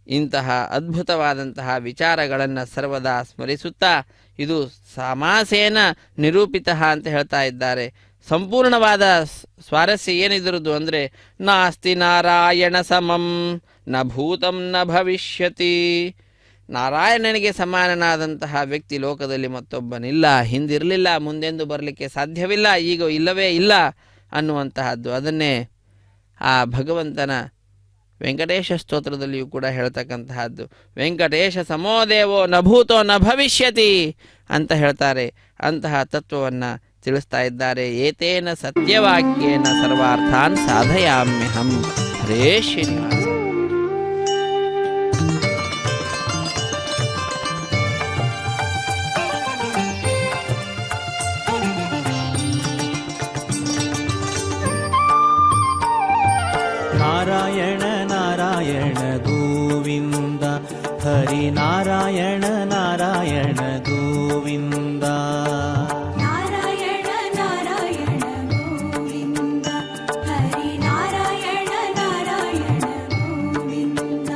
ಇಂತಹ ಅದ್ಭುತವಾದಂತಹ ವಿಚಾರಗಳನ್ನು ಸರ್ವದಾ ಸ್ಮರಿಸುತ್ತಾ, ಇದು ಸಮಾಸೇನ ನಿರೂಪಿತ ಅಂತ ಹೇಳ್ತಾ ಇದ್ದಾರೆ. ಸಂಪೂರ್ಣವಾದ ಸ್ವಾರಸ್ಯ ಏನಿದ್ರದ್ದು ಅಂದರೆ, ನಾಸ್ತಿ ನಾರಾಯಣ ಸಮಂ ನ ಭೂತಂ ನ ಭವಿಷ್ಯತಿ, ನಾರಾಯಣನಿಗೆ ಸಮಾನನಾದಂತಹ ವ್ಯಕ್ತಿ ಲೋಕದಲ್ಲಿ ಮತ್ತೊಬ್ಬನಿಲ್ಲ, ಹಿಂದಿರಲಿಲ್ಲ, ಮುಂದೆಂದು ಬರಲಿಕ್ಕೆ ಸಾಧ್ಯವಿಲ್ಲ, ಈಗ ಇಲ್ಲವೇ ಇಲ್ಲ ಅನ್ನುವಂತಹದ್ದು. ಅದನ್ನೇ ಆ ಭಗವಂತನ ವೆಂಕಟೇಶ ಸ್ತೋತ್ರದಲ್ಲಿಯೂ ಕೂಡ ಹೇಳ್ತಕ್ಕಂತಹದ್ದು. ವೆಂಕಟೇಶ ಸಮೋದೇವೋ ನ ಭೂತೋ ನ ಭವಿಷ್ಯತಿ ಅಂತ ಹೇಳ್ತಾರೆ. ಅಂತಹ ತತ್ವವನ್ನು ತಿಳಿಸ್ತಾ ಇದ್ದಾರೆ. ಏತೇನ ಸತ್ಯವಾಕ್ಯೇನ ಸರ್ವಾರ್ಥಾನ್ ಸಾಧಯಾಮ್ಯಹಂ. ಹರೇ ಶ್ರೀನಿವಾಸ. ನಾರಾಯಣ ನಾರಾಯಣ ಗೋವಿಂದ, ಹರಿ ನಾರಾಯಣ ನಾರಾಯಣ ಗೋವಿಂದ. ನಾರಾಯಣ ನಾರಾಯಣ ಗೋವಿಂದ, ಹರಿ ನಾರಾಯಣ ನಾರಾಯಣ ಗೋವಿಂದ.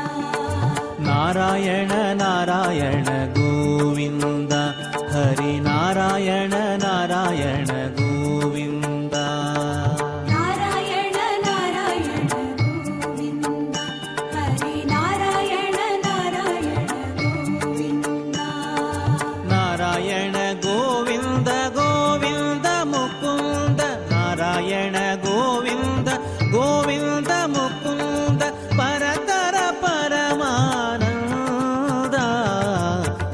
ನಾರಾಯಣ ನಾರಾಯಣ ಗೋವಿಂದ, ಹರಿ ನಾರಾಯಣ ನಾರಾಯಣ ಗೋವಿಂದ. ನಾರಾಯಣ ನಾರಾಯಣ ಗೋವಿಂದ, ಹರಿ ನಾರಾಯಣ ನಾರಾಯಣ ಗೋವಿಂದ. ನಾರಾಯಣ ಗೋವಿಂದ ಗೋವಿಂದ ಮುಕುಂದ, ನಾರಾಯಣ ಮುಕುಂದ ಪರತರ ಪರಮಾನಂದ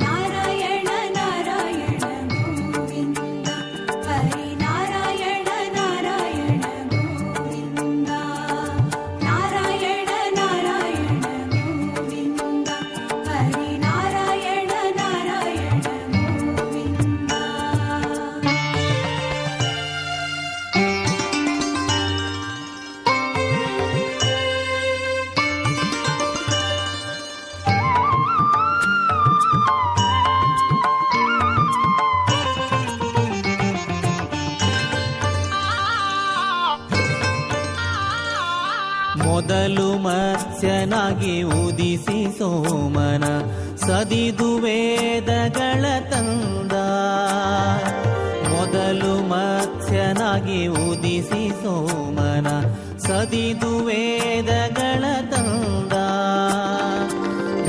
ನಾರಾಯಣ ನಾರಾಯಣ ಗೋವಿಂದ ಹರಿ ನಾರಾಯಣ ನಾರಾಯಣ ಗೋವಿಂದ ನಾರಾಯಣ ನಾರಾಯಣ ಗೋವಿಂದ ಹರಿ ನಾರಾಯಣ ನಾರಾಯಣ ಗೋವಿಂದ. ಮೊದಲು ಮತ್ಸ್ಯನಾಗಿ ಉದಿಸಿ ಸೋಮನ ಸದಿದು ವೇದಗಳ ತಂದ. ಮೊದಲು ಮತ್ಸ್ಯನಾಗಿ ಉದಿಸಿ ಸೋಮನ ಸದಿದು ವೇದಗಳ ತಂದ.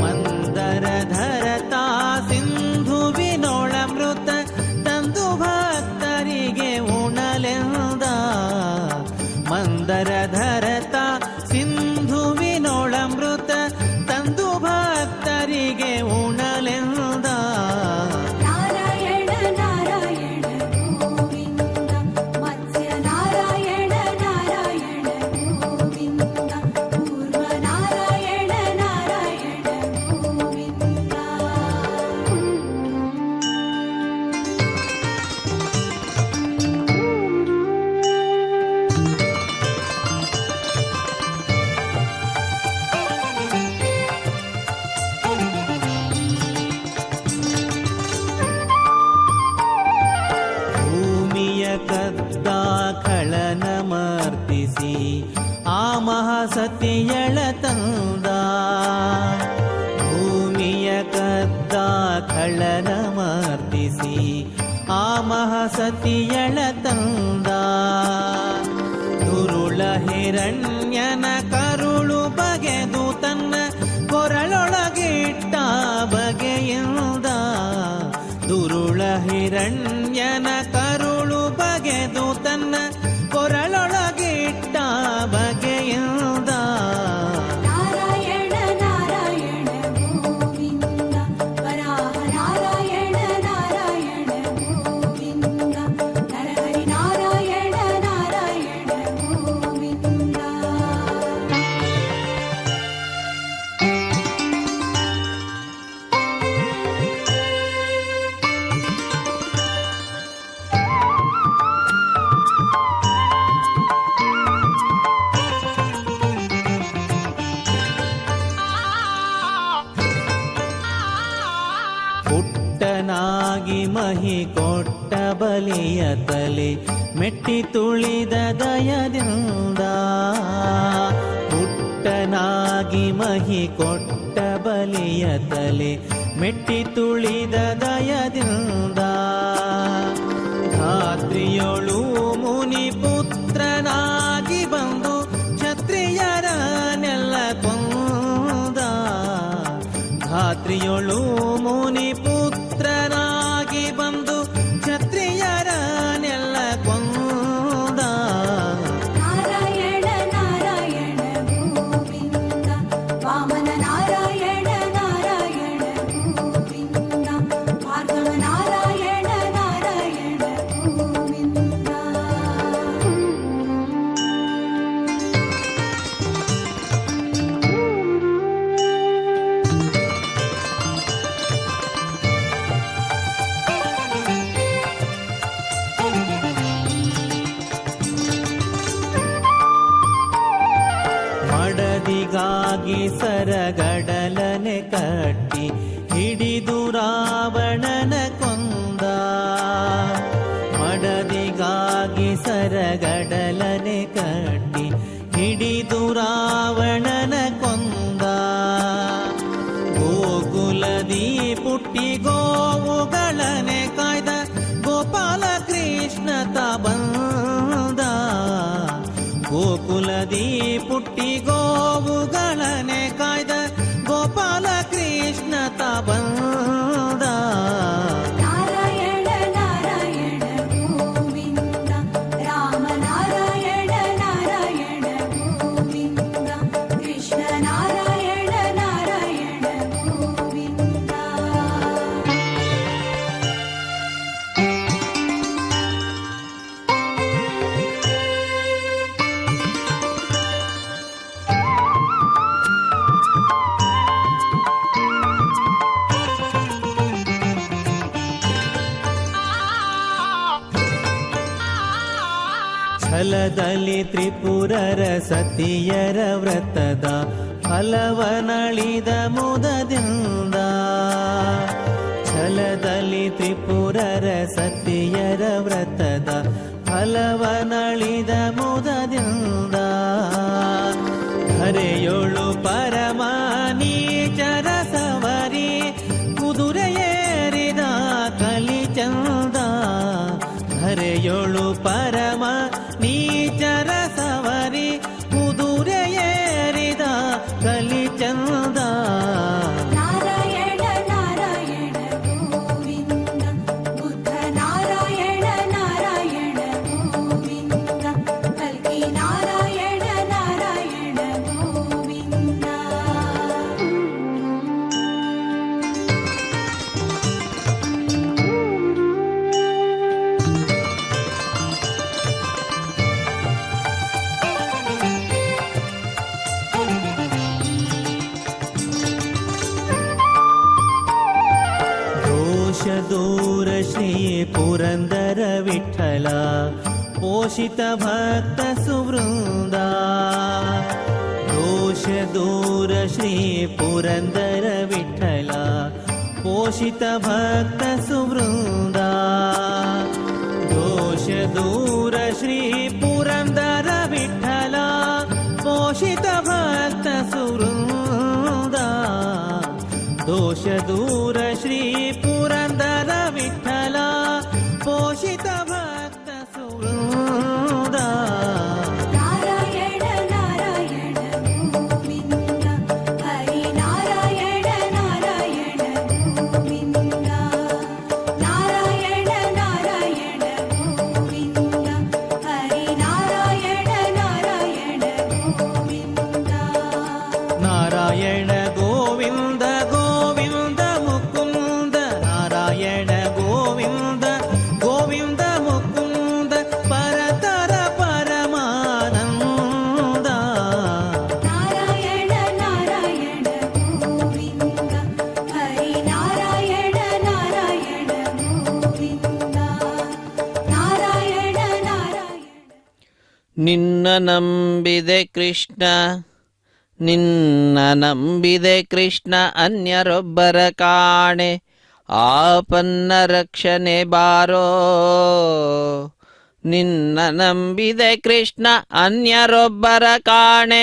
ಮಂದರ ಧರತಾ ಸಿಂಧುವಿನೊಳಮೃತ ತಂದು ಭಕ್ತರಿಗೆ ಉಣಲೆಂದ. ಮಂದರ ಧರತ ಸಿಂಧುವಿನೊಳಮೃತ ತಂದು ಭಕ್ತರಿಗೆ ಉಣಲೆಂದ. ನಾರಾಯಣ ನಾರಾಯಣ ಗೋವಿಂದ ಮತ್ಸ್ಯ ನಾರಾಯಣ ನಾರಾಯಣ ಗೋವಿಂದ ಪೂರ್ವ ನಾರಾಯಣ ನಾರಾಯಣ ಗೋವಿಂದ. ಭೂಮಿಯ ಕದ್ದ ಖಳನ ಮರ್ದಿಸಿ ಆ ಮಹಾಸತಿಯಳ ತಂದ. ಭೂಮಿಯ ಕದ್ದ ಖಳನ ಮರ್ದಿಸಿ ಆ ಮಹಾಸತಿಯಳ ತಂದ. ದುರುಳ ಹಿರಣ್ಯನ ಕರುಳು ಬಗೆದು ತನ್ನ ಕೊರಳೊಳಗಿಟ್ಟ ಬಗೆಯಿಂದ. ದುರುಳ ಹಿರಣ್ಯನ ಕರುಳು ಬಗೆದು ತನ್ನ ಕೊರಳೊಳಗಿಟ್ಟ ಬಗೆಯಿಂದ. ನಾರಾಯಣ ನಾರಾಯಣ ಗೋವಿಂದ ವರಾಹ ನಾರಾಯಣ ನಾರಾಯಣ ಗೋವಿಂದ ನರಹರಿ ನಾರಾಯಣ ನಾರಾಯಣ ಗೋವಿಂದ. ಪುಟ್ಟನಾಗಿ ಮಹಿ ಕೊಟ್ಟ ಬಲಿಯ ತಲೆ ಮೆಟ್ಟಿ ತುಳಿದ ದಯದಿಂದ. ಪುಟ್ಟನಾಗಿ ಮಹಿ ಕೊಟ್ಟ ಬಲಿಯ ತಲೆ ಮೆಟ್ಟಿ ತುಳಿದ ದಯದಿಂದ. ಧಾತ್ರಿಯೊಳು ಮುನಿ ಪುತ್ರನಾಗಿ ಬಂದು ಕ್ಷತ್ರಿಯರನ್ನೆಲ್ಲ ಕೊಂದ. ಧಾತ್ರಿಯೊಳು ಮುನಿ ಪುತ್ರನಾಗಿ ಬಂದು ಕ್ಷತ್ರಿಯರನ್ನೆಲ್ಲ ಕೊಂದ. ನಾರಾಯಣ ನಾರಾಯಣ ಗೋವಿಂದ ವಾಮನ ನಾರಾಯಣ ನಾರಾಯಣ ಗೋವಿಂದ ಭಾರ್ಗವ ನಾರಾಯಣ ನಾರಾಯಣ ಗೋವಿಂದ. ಮಡದಿಗಾಗಿ ಸರಗಡಲನೆ ಕಟ್ಟಿ ಹಿಡಿದು ರಾವಣನ ಕೊಂದ. ಮಡದಿಗಾಗಿ ಸರಗಡಲನೆ ಕಟ್ಟಿ ಹಿಡಿದು ರಾವಣನ ಕೊಂದ. ಗೋಕುಲದಿ ಪುಟ್ಟಿ ಗೋವುಗಳನೆ ಕಾಯ್ದ ಗೋಪಾಲ ಕೃಷ್ಣ ತ ಬಂದ. ಗೋಕುಲದಿ ಪುಟ್ಟಿ ಗೋವುಗಳನೆ ಕಾಯ್ದ ಗೋಪಾಲ ಕೃಷ್ಣ ತ ಬಂದ. ನಾರಾಯಣ ನಾರಾಯಣ ಗೋವಿಂದ ರಾಮ ನಾರಾಯಣ ನಾರಾಯಣ ಗೋವಿಂದ ಛಲದಲ್ಲಿ ತ್ರಿಪುರರ ಸತಿಯರ ವ್ರತದ ಫಲವನಳಿದ ಮುದದಿಂದ ಛಲದಲ್ಲಿ ತ್ರಿಪುರರ ಸತಿಯರ ವ್ರತದ ಫಲವನಳಿದ ಮುದದಿಂದ ಧರೆಯೊಳು ಪರಮ ನೀಚರ ಸವರಿ ಕುದುರೆಯೇರಿದ ಕಲಿಚಂದ ಧರೆಯೊಳು ಪರಮ ನೀಚರ ಸವರಿ ಕುದುರೆಯೇರಿದ ಕಲಿಚಂದ ನಾರಾಯಣ ನಾರಾಯಣ ಗೋವಿಂದ ಬುದ್ಧ ನಾರಾಯಣ ನಾರಾಯಣ ಗೋವಿಂದ ಕಲ್ಕಿ ನಾರಾಯಣ ನಾರಾಯಣ ಗೋವಿಂದ ದೋಷ ದೂರ ಶ್ರೀ ಪುರಂದರ ವಿಠಲ ಪೋಷಿತ ಭಕ್ತ ಸುವೃಂದ ದೋಷ ದೂರ ಶ್ರೀ ಪುರಂದರ ವಿಠಲ ಪೋಷಿತ ಭಕ್ತ ಸುವೃಂದ ದೋಷ ದೂರ ಶ್ರೀ ಪುರಂದರ ವಿಠಲ ಪೋಷಿತ ಭಕ್ತ ಸುವೃಂದ ದೋಷ ದೂರ ಶ್ರೀ ಪುರಂದರ ವಿಠಲ ಪೋಷಿತ ಭಕ್ತ ಸುವೃಂದ ನಾರಾಯಣ ನಾರಾಯಣ ಗೋವಿಂದ ಹರಿ ನಾರಾಯಣ ನಾರಾಯಣ ಗೋವಿಂದ ನಾರಾಯಣ ನಾರಾಯಣ ಗೋವಿಂದ ಹರಿ ನಾರಾಯಣ ನಾರಾಯಣ ಗೋವಿಂದ ನಾರಾಯಣ ಗೋವಿಂದ ಗೋವಿಂದ ಮುಕುಂದ ನಾರಾಯಣ ಗೋವಿಂದ ಗೋವಿಂದ ಮುಕುಂದ ಪರತರ ಪರಮಾನಂದ ನಾರಾಯಣ ನಾರಾಯಣ ಗೋವಿಂದ ಹರಿ ನಾರಾಯಣ ನಾರಾಯಣ ಗೋವಿಂದ ನಾರಾಯಣ ನಾರಾಯಣ ನಿನ್ನ ನಂಬಿದೆ ಕೃಷ್ಣ ನಿನ್ನ ನಂಬಿದೆ ಕೃಷ್ಣ ಅನ್ಯರೊಬ್ಬರ ಕಾಣೆ ಆಪನ್ನ ರಕ್ಷಣೆ ಬಾರೋ ನಿನ್ನ ನಂಬಿದೆ ಕೃಷ್ಣ ಅನ್ಯರೊಬ್ಬರ ಕಾಣೆ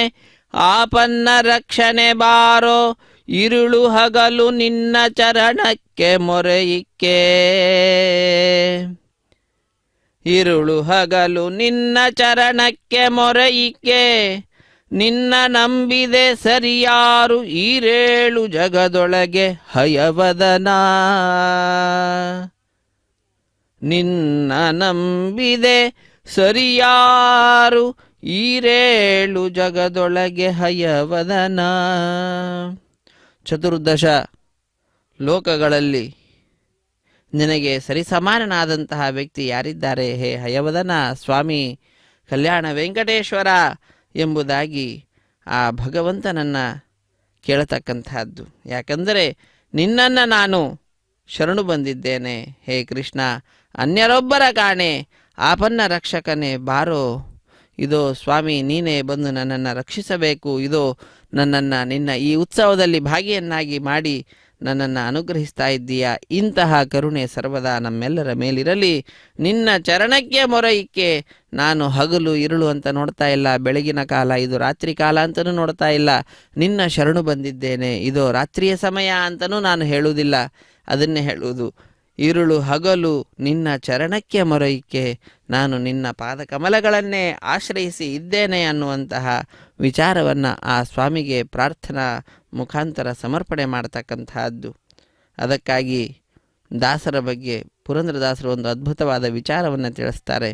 ಆಪನ್ನ ರಕ್ಷಣೆ ಬಾರೋ ಇರುಳು ಹಗಲು ನಿನ್ನ ಚರಣಕ್ಕೆ ಮೊರೆಯಿಕ್ಕೆ ಇರುಳು ಹಗಲು ನಿನ್ನ ಚರಣಕ್ಕೆ ಮೊರೆಯಿಕೆ ನಿನ್ನ ನಂಬಿದೆ ಸರಿಯಾರು ಈರೇಳು ಜಗದೊಳಗೆ ಹಯವದನ ನಿನ್ನ ನಂಬಿದೆ ಸರಿಯಾರು ಈರೇಳು ಜಗದೊಳಗೆ ಹಯವದನ ಚತುರ್ದಶ ಲೋಕಗಳಲ್ಲಿ ನಿನಗೆ ಸರಿಸಮಾನನಾದಂತಹ ವ್ಯಕ್ತಿ ಯಾರಿದ್ದಾರೆ ಹೇ ಹಯವದನ ಸ್ವಾಮಿ ಕಲ್ಯಾಣ ವೆಂಕಟೇಶ್ವರ ಎಂಬುದಾಗಿ ಆ ಭಗವಂತನನ್ನು ಕೇಳತಕ್ಕಂತಹದ್ದು. ಯಾಕಂದರೆ ನಿನ್ನನ್ನು ನಾನು ಶರಣು ಬಂದಿದ್ದೇನೆ ಹೇ ಕೃಷ್ಣ, ಅನ್ಯರೊಬ್ಬರ ಕಾಣೆ ಆಪನ್ನ ರಕ್ಷಕನೇ ಬಾರೋ, ಇದೋ ಸ್ವಾಮಿ ನೀನೇ ಬಂದು ನನ್ನನ್ನು ರಕ್ಷಿಸಬೇಕು, ಇದೋ ನನ್ನನ್ನು ನಿನ್ನ ಈ ಉತ್ಸವದಲ್ಲಿ ಭಾಗಿಯನ್ನಾಗಿ ಮಾಡಿ ನನ್ನನ್ನು ಅನುಗ್ರಹಿಸ್ತಾ ಇದ್ದೀಯಾ. ಇಂತಹ ಕರುಣೆ ಸರ್ವದಾ ನಮ್ಮೆಲ್ಲರ ಮೇಲಿರಲಿ. ನಿನ್ನ ಚರಣಕ್ಕೆ ಮೊರೆಯಿಕ್ಕೆ ನಾನು ಹಗಲು ಇರುಳು ಅಂತ ನೋಡ್ತಾ ಇಲ್ಲ, ಬೆಳಗಿನ ಕಾಲ ಇದು ರಾತ್ರಿ ಕಾಲ ಅಂತಲೂ ನೋಡ್ತಾ ಇಲ್ಲ, ನಿನ್ನ ಶರಣು ಬಂದಿದ್ದೇನೆ, ಇದು ರಾತ್ರಿಯ ಸಮಯ ಅಂತಲೂ ನಾನು ಹೇಳುವುದಿಲ್ಲ, ಅದನ್ನೇ ಹೇಳುವುದು. ಇರುಳು ಹಗಲು ನಿನ್ನ ಚರಣಕ್ಕೆ ಮೊರೆಯಿಕ್ಕೆ ನಾನು ನಿನ್ನ ಪಾದಕಮಲಗಳನ್ನೇ ಆಶ್ರಯಿಸಿ ಇದ್ದೇನೆ ಅನ್ನುವಂತಹ ವಿಚಾರವನ್ನು ಆ ಸ್ವಾಮಿಗೆ ಪ್ರಾರ್ಥನಾ ಮುಖಾಂತರ ಸಮರ್ಪಣೆ ಮಾಡ್ತಕ್ಕಂತಹದ್ದು. ಅದಕ್ಕಾಗಿ ದಾಸರ ಬಗ್ಗೆ ಪುರಂದರದಾಸರು ಒಂದು ಅದ್ಭುತವಾದ ವಿಚಾರವನ್ನು ತಿಳಿಸ್ತಾರೆ.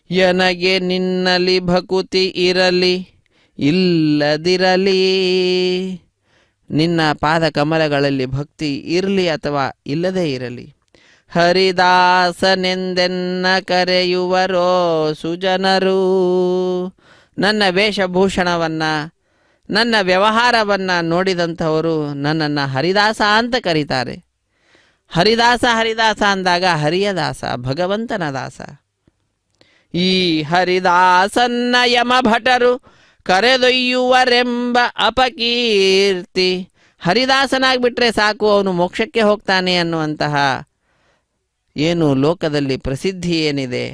ನನಗೆ ನಿನ್ನಲ್ಲಿ ಭಕುತಿ ಇರಲಿ ಇಲ್ಲದಿರಲಿ, ನಿನ್ನ ಪಾದ ಕಮಲಗಳಲ್ಲಿ ಭಕ್ತಿ ಇರಲಿ ಅಥವಾ ಇಲ್ಲದೇ ಇರಲಿ, ಹರಿದಾಸನೆಂದೆನ್ನ ಕರೆಯುವರೋ ಸುಜನರು. ನನ್ನ ವೇಷಭೂಷಣವನ್ನು ನನ್ನ ವ್ಯವಹಾರವನ್ನು ನೋಡಿದಂಥವರು ನನ್ನನ್ನು ಹರಿದಾಸ ಅಂತ ಕರೀತಾರೆ. ಹರಿದಾಸ ಹರಿದಾಸ ಅಂದಾಗ ಹರಿಯ ದಾಸ, ಭಗವಂತನ ದಾಸ. ಈ ಹರಿದಾಸನ್ನ ಯಮಭಟರು ಕರೆದೊಯ್ಯುವರೆಂಬ ಅಪಕೀರ್ತಿ. ಹರಿದಾಸನಾಗ್ಬಿಟ್ರೆ ಸಾಕು, ಅವನು ಮೋಕ್ಷಕ್ಕೆ ಹೋಗ್ತಾನೆ ಅನ್ನುವಂತಹ ಏನು ಲೋಕದಲ್ಲಿ ಪ್ರಸಿದ್ಧಿ ಏನಿದೆ,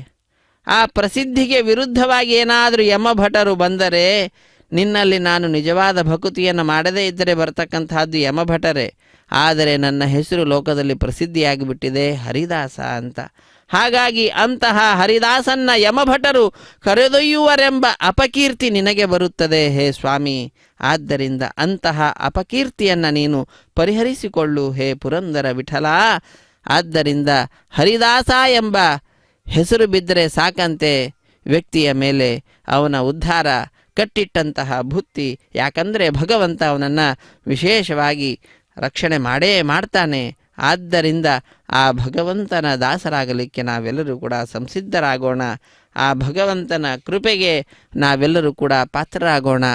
ಆ ಪ್ರಸಿದ್ಧಿಗೆ ವಿರುದ್ಧವಾಗಿ ಏನಾದರೂ ಯಮಭಟರು ಬಂದರೆ, ನಿನ್ನಲ್ಲಿ ನಾನು ನಿಜವಾದ ಭಕುತಿಯನ್ನು ಮಾಡದೇ ಇದ್ದರೆ ಬರ್ತಕ್ಕಂತಹದ್ದು ಯಮಭಟರೇ. ಆದರೆ ನನ್ನ ಹೆಸರು ಲೋಕದಲ್ಲಿ ಪ್ರಸಿದ್ಧಿಯಾಗಿಬಿಟ್ಟಿದೆ ಹರಿದಾಸ ಅಂತ. ಹಾಗಾಗಿ ಅಂತಹ ಹರಿದಾಸನ್ನ ಯಮಭಟರು ಕರೆದೊಯ್ಯುವರೆಂಬ ಅಪಕೀರ್ತಿ ನಿನಗೆ ಬರುತ್ತದೆ ಹೇ ಸ್ವಾಮಿ. ಆದ್ದರಿಂದ ಅಂತಹ ಅಪಕೀರ್ತಿಯನ್ನು ನೀನು ಪರಿಹರಿಸಿಕೊಳ್ಳು ಹೇ ಪುರಂದರ ವಿಠಲ. ಆದ್ದರಿಂದ ಹರಿದಾಸ ಎಂಬ ಹೆಸರು ಬಿದ್ದರೆ ಸಾಕಂತೆ ವ್ಯಕ್ತಿಯ ಮೇಲೆ ಅವನ ಉದ್ಧಾರ ಕಟ್ಟಿಟ್ಟಂತಹ ಬುತ್ತಿ. ಯಾಕಂದರೆ ಭಗವಂತ ಅವನನ್ನು ವಿಶೇಷವಾಗಿ ರಕ್ಷಣೆ ಮಾಡೇ ಮಾಡ್ತಾನೆ. ಆದ್ದರಿಂದ ಆ ಭಗವಂತನ ದಾಸರಾಗಲಿಕ್ಕೆ ನಾವೆಲ್ಲರೂ ಕೂಡ ಸಂಸಿದ್ಧರಾಗೋಣ. ಆ ಭಗವಂತನ ಕೃಪೆಗೆ ನಾವೆಲ್ಲರೂ ಕೂಡ ಪಾತ್ರರಾಗೋಣ.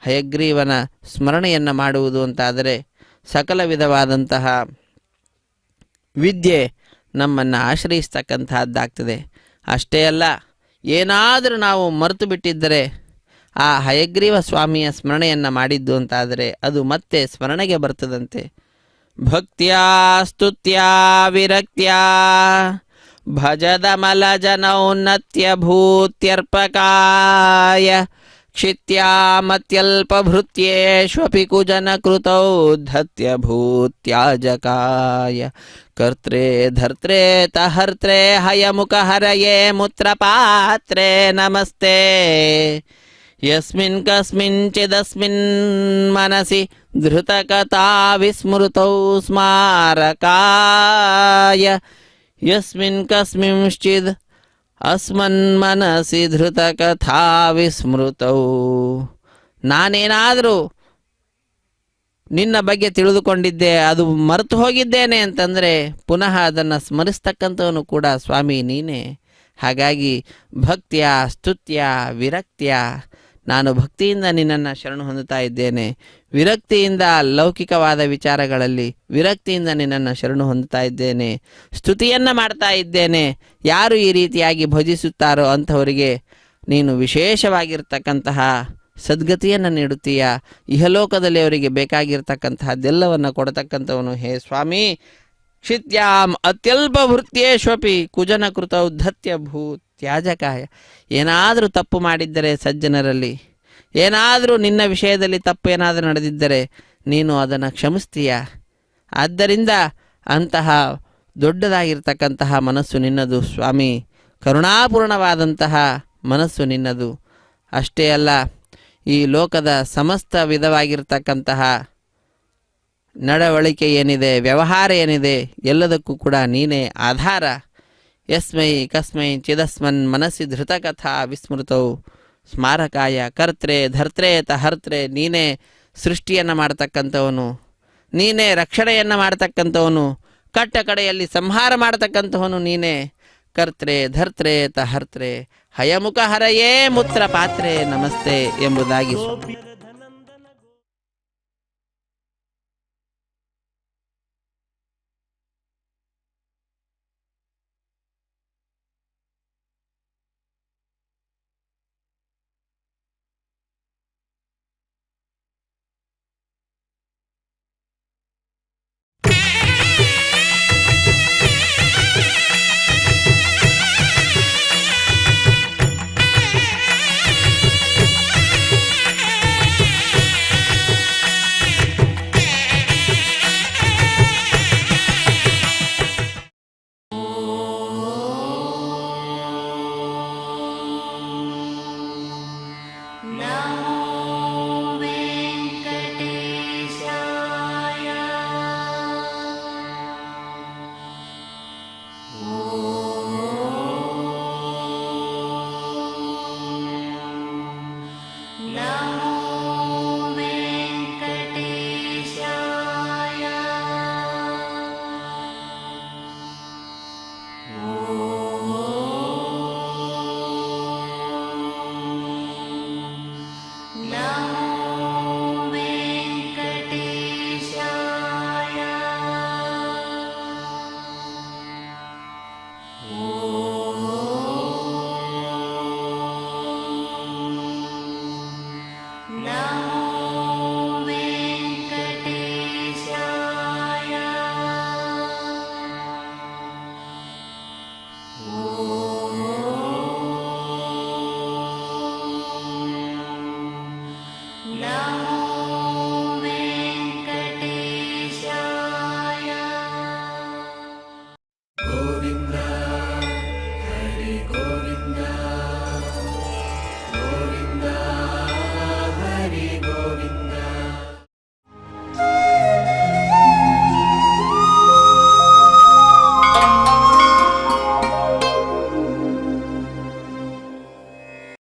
ಹಯಗ್ರೀವನ ಸ್ಮರಣೆಯನ್ನು ಮಾಡುವುದು ಅಂತಾದರೆ ಸಕಲ ವಿಧವಾದಂತಹ ವಿದ್ಯೆ ನಮ್ಮನ್ನು ಆಶ್ರಯಿಸ್ತಕ್ಕಂತಹದ್ದಾಗ್ತದೆ. ಅಷ್ಟೇ ಅಲ್ಲ, ಏನಾದರೂ ನಾವು ಮರೆತು ಬಿಟ್ಟಿದ್ದರೆ ಆ ಹಯಗ್ರೀವ ಸ್ವಾಮಿಯ ಸ್ಮರಣೆಯನ್ನು ಮಾಡಿದ್ದು ಅಂತಾದರೆ ಅದು ಮತ್ತೆ ಸ್ಮರಣೆಗೆ ಬರ್ತದಂತೆ. ಭಕ್ತ್ಯಾ ಸ್ತುತ್ಯಾ ವಿರಕ್ತ್ಯಾ ಭಜದಮಲಜನೌನ್ನತ್ಯ ಭೂತ್ಯರ್ಪಕಾಯ ಕ್ಷಿತ್ಯಾಮತ್ಯಲ್ಪಭೃತ್ಯೇಷ್ವಪಿ ಕುಜನಕೃತೌ ಧತ್ಯ ಭೂತ್ಯಾಜಕಾಯ ಕರ್ತ್ರೇ ಧರ್ತ್ರೇ ತಹರ್ತ್ರೇ ಹಯಮುಖಹರಯೇ ಮುತ್ರಪಾತ್ರೇ ನಮಸ್ತೆ. ಯಸ್ಮಿನ್ ಕಸ್ಮಿಂಚಿದಸ್ಮಿನ್ ಮನಸಿ ಧೃತಕಥಾ ವಿಸ್ಮೃತೌ ಸ್ಮಾರಕಾಯ ಯಸ್ಮಿನ್ ಕಸ್ಮಿಂಶ್ಚಿದ್ ಅಸ್ಮನ್ ಮನಸಿ ಧೃತಕಥಾ ವಿಸ್ಮೃತೌ. ನಾನೇನಾದರೂ ನಿನ್ನ ಬಗ್ಗೆ ತಿಳಿದುಕೊಂಡಿದ್ದೆ, ಅದು ಮರೆತು ಹೋಗಿದ್ದೇನೆ ಅಂತಂದರೆ ಪುನಃ ಅದನ್ನು ಸ್ಮರಿಸ್ತಕ್ಕಂಥವನು ಕೂಡ ಸ್ವಾಮಿ ನೀನೇ. ಹಾಗಾಗಿ ಭಕ್ತಿಯ ಸ್ತುತ್ಯ ವಿರಕ್ತಿಯ, ನಾನು ಭಕ್ತಿಯಿಂದ ನಿನ್ನನ್ನು ಶರಣು ಹೊಂದುತ್ತಾ ಇದ್ದೇನೆ, ವಿರಕ್ತಿಯಿಂದ ಲೌಕಿಕವಾದ ವಿಚಾರಗಳಲ್ಲಿ ವಿರಕ್ತಿಯಿಂದ ನಿನ್ನನ್ನು ಶರಣು ಹೊಂದುತ್ತಾ ಇದ್ದೇನೆ, ಸ್ತುತಿಯನ್ನು ಮಾಡ್ತಾ ಇದ್ದೇನೆ. ಯಾರು ಈ ರೀತಿಯಾಗಿ ಭಜಿಸುತ್ತಾರೋ ಅಂಥವರಿಗೆ ನೀನು ವಿಶೇಷವಾಗಿರ್ತಕ್ಕಂತಹ ಸದ್ಗತಿಯನ್ನು ನೀಡುತ್ತೀಯ. ಇಹಲೋಕದಲ್ಲಿ ಅವರಿಗೆ ಬೇಕಾಗಿರ್ತಕ್ಕಂತಹದ್ದೆಲ್ಲವನ್ನು ಕೊಡತಕ್ಕಂಥವನು ಹೇ ಸ್ವಾಮಿ. ಕ್ಷಿತ್ಯಾಂ ಅತ್ಯಲ್ಪ ಭೃತ್ಯೇಶ್ವಪಿ ಕುಜನ ಕೃತ ಉದ್ಧತ್ಯ ಭೂ ತ್ಯಾಜಕಾಯ. ಏನಾದರೂ ತಪ್ಪು ಮಾಡಿದ್ದರೆ ಸಜ್ಜನರಲ್ಲಿ, ಏನಾದರೂ ನಿನ್ನ ವಿಷಯದಲ್ಲಿ ತಪ್ಪು ಏನಾದರೂ ನಡೆದಿದ್ದರೆ ನೀನು ಅದನ್ನು ಕ್ಷಮಿಸ್ತೀಯ. ಆದ್ದರಿಂದ ಅಂತಹ ದೊಡ್ಡದಾಗಿರ್ತಕ್ಕಂತಹ ಮನಸ್ಸು ನಿನ್ನದು ಸ್ವಾಮಿ, ಕರುಣಾಪೂರ್ಣವಾದಂತಹ ಮನಸ್ಸು ನಿನ್ನದು. ಅಷ್ಟೇ ಅಲ್ಲ, ಈ ಲೋಕದ ಸಮಸ್ತ ವಿಧವಾಗಿರ್ತಕ್ಕಂತಹ ನಡವಳಿಕೆ ಏನಿದೆ, ವ್ಯವಹಾರ ಏನಿದೆ, ಎಲ್ಲದಕ್ಕೂ ಕೂಡ ನೀನೇ ಆಧಾರ. ಯಸ್ಮೈ ಕಸ್ಮೈ ಚಿದಸ್ಮನ್ ಮನಸ್ಸಿ ಧೃತಕಥಾ ವಿಸ್ಮೃತೌ ಸ್ಮಾರಕಾಯ ಕರ್ತ್ರೆ ಧರ್ತ್ರೆ ತಹರ್ತ್ರೆ. ನೀನೇ ಸೃಷ್ಟಿಯನ್ನು ಮಾಡ್ತಕ್ಕಂಥವನು, ನೀನೇ ರಕ್ಷಣೆಯನ್ನು ಮಾಡ್ತಕ್ಕಂಥವನು, ಕಟ್ಟ ಕಡೆಯಲ್ಲಿ ಸಂಹಾರ ಮಾಡ್ತಕ್ಕಂಥವನು ನೀನೇ. ಕರ್ತ್ರೆ ಧರ್ತ್ರೆ ತಹರ್ತ್ರೆ ಹಯಮುಖ ಹರಯೇ ಮುತ್ರ ಪಾತ್ರೆ ನಮಸ್ತೆ ಎಂಬುದಾಗಿ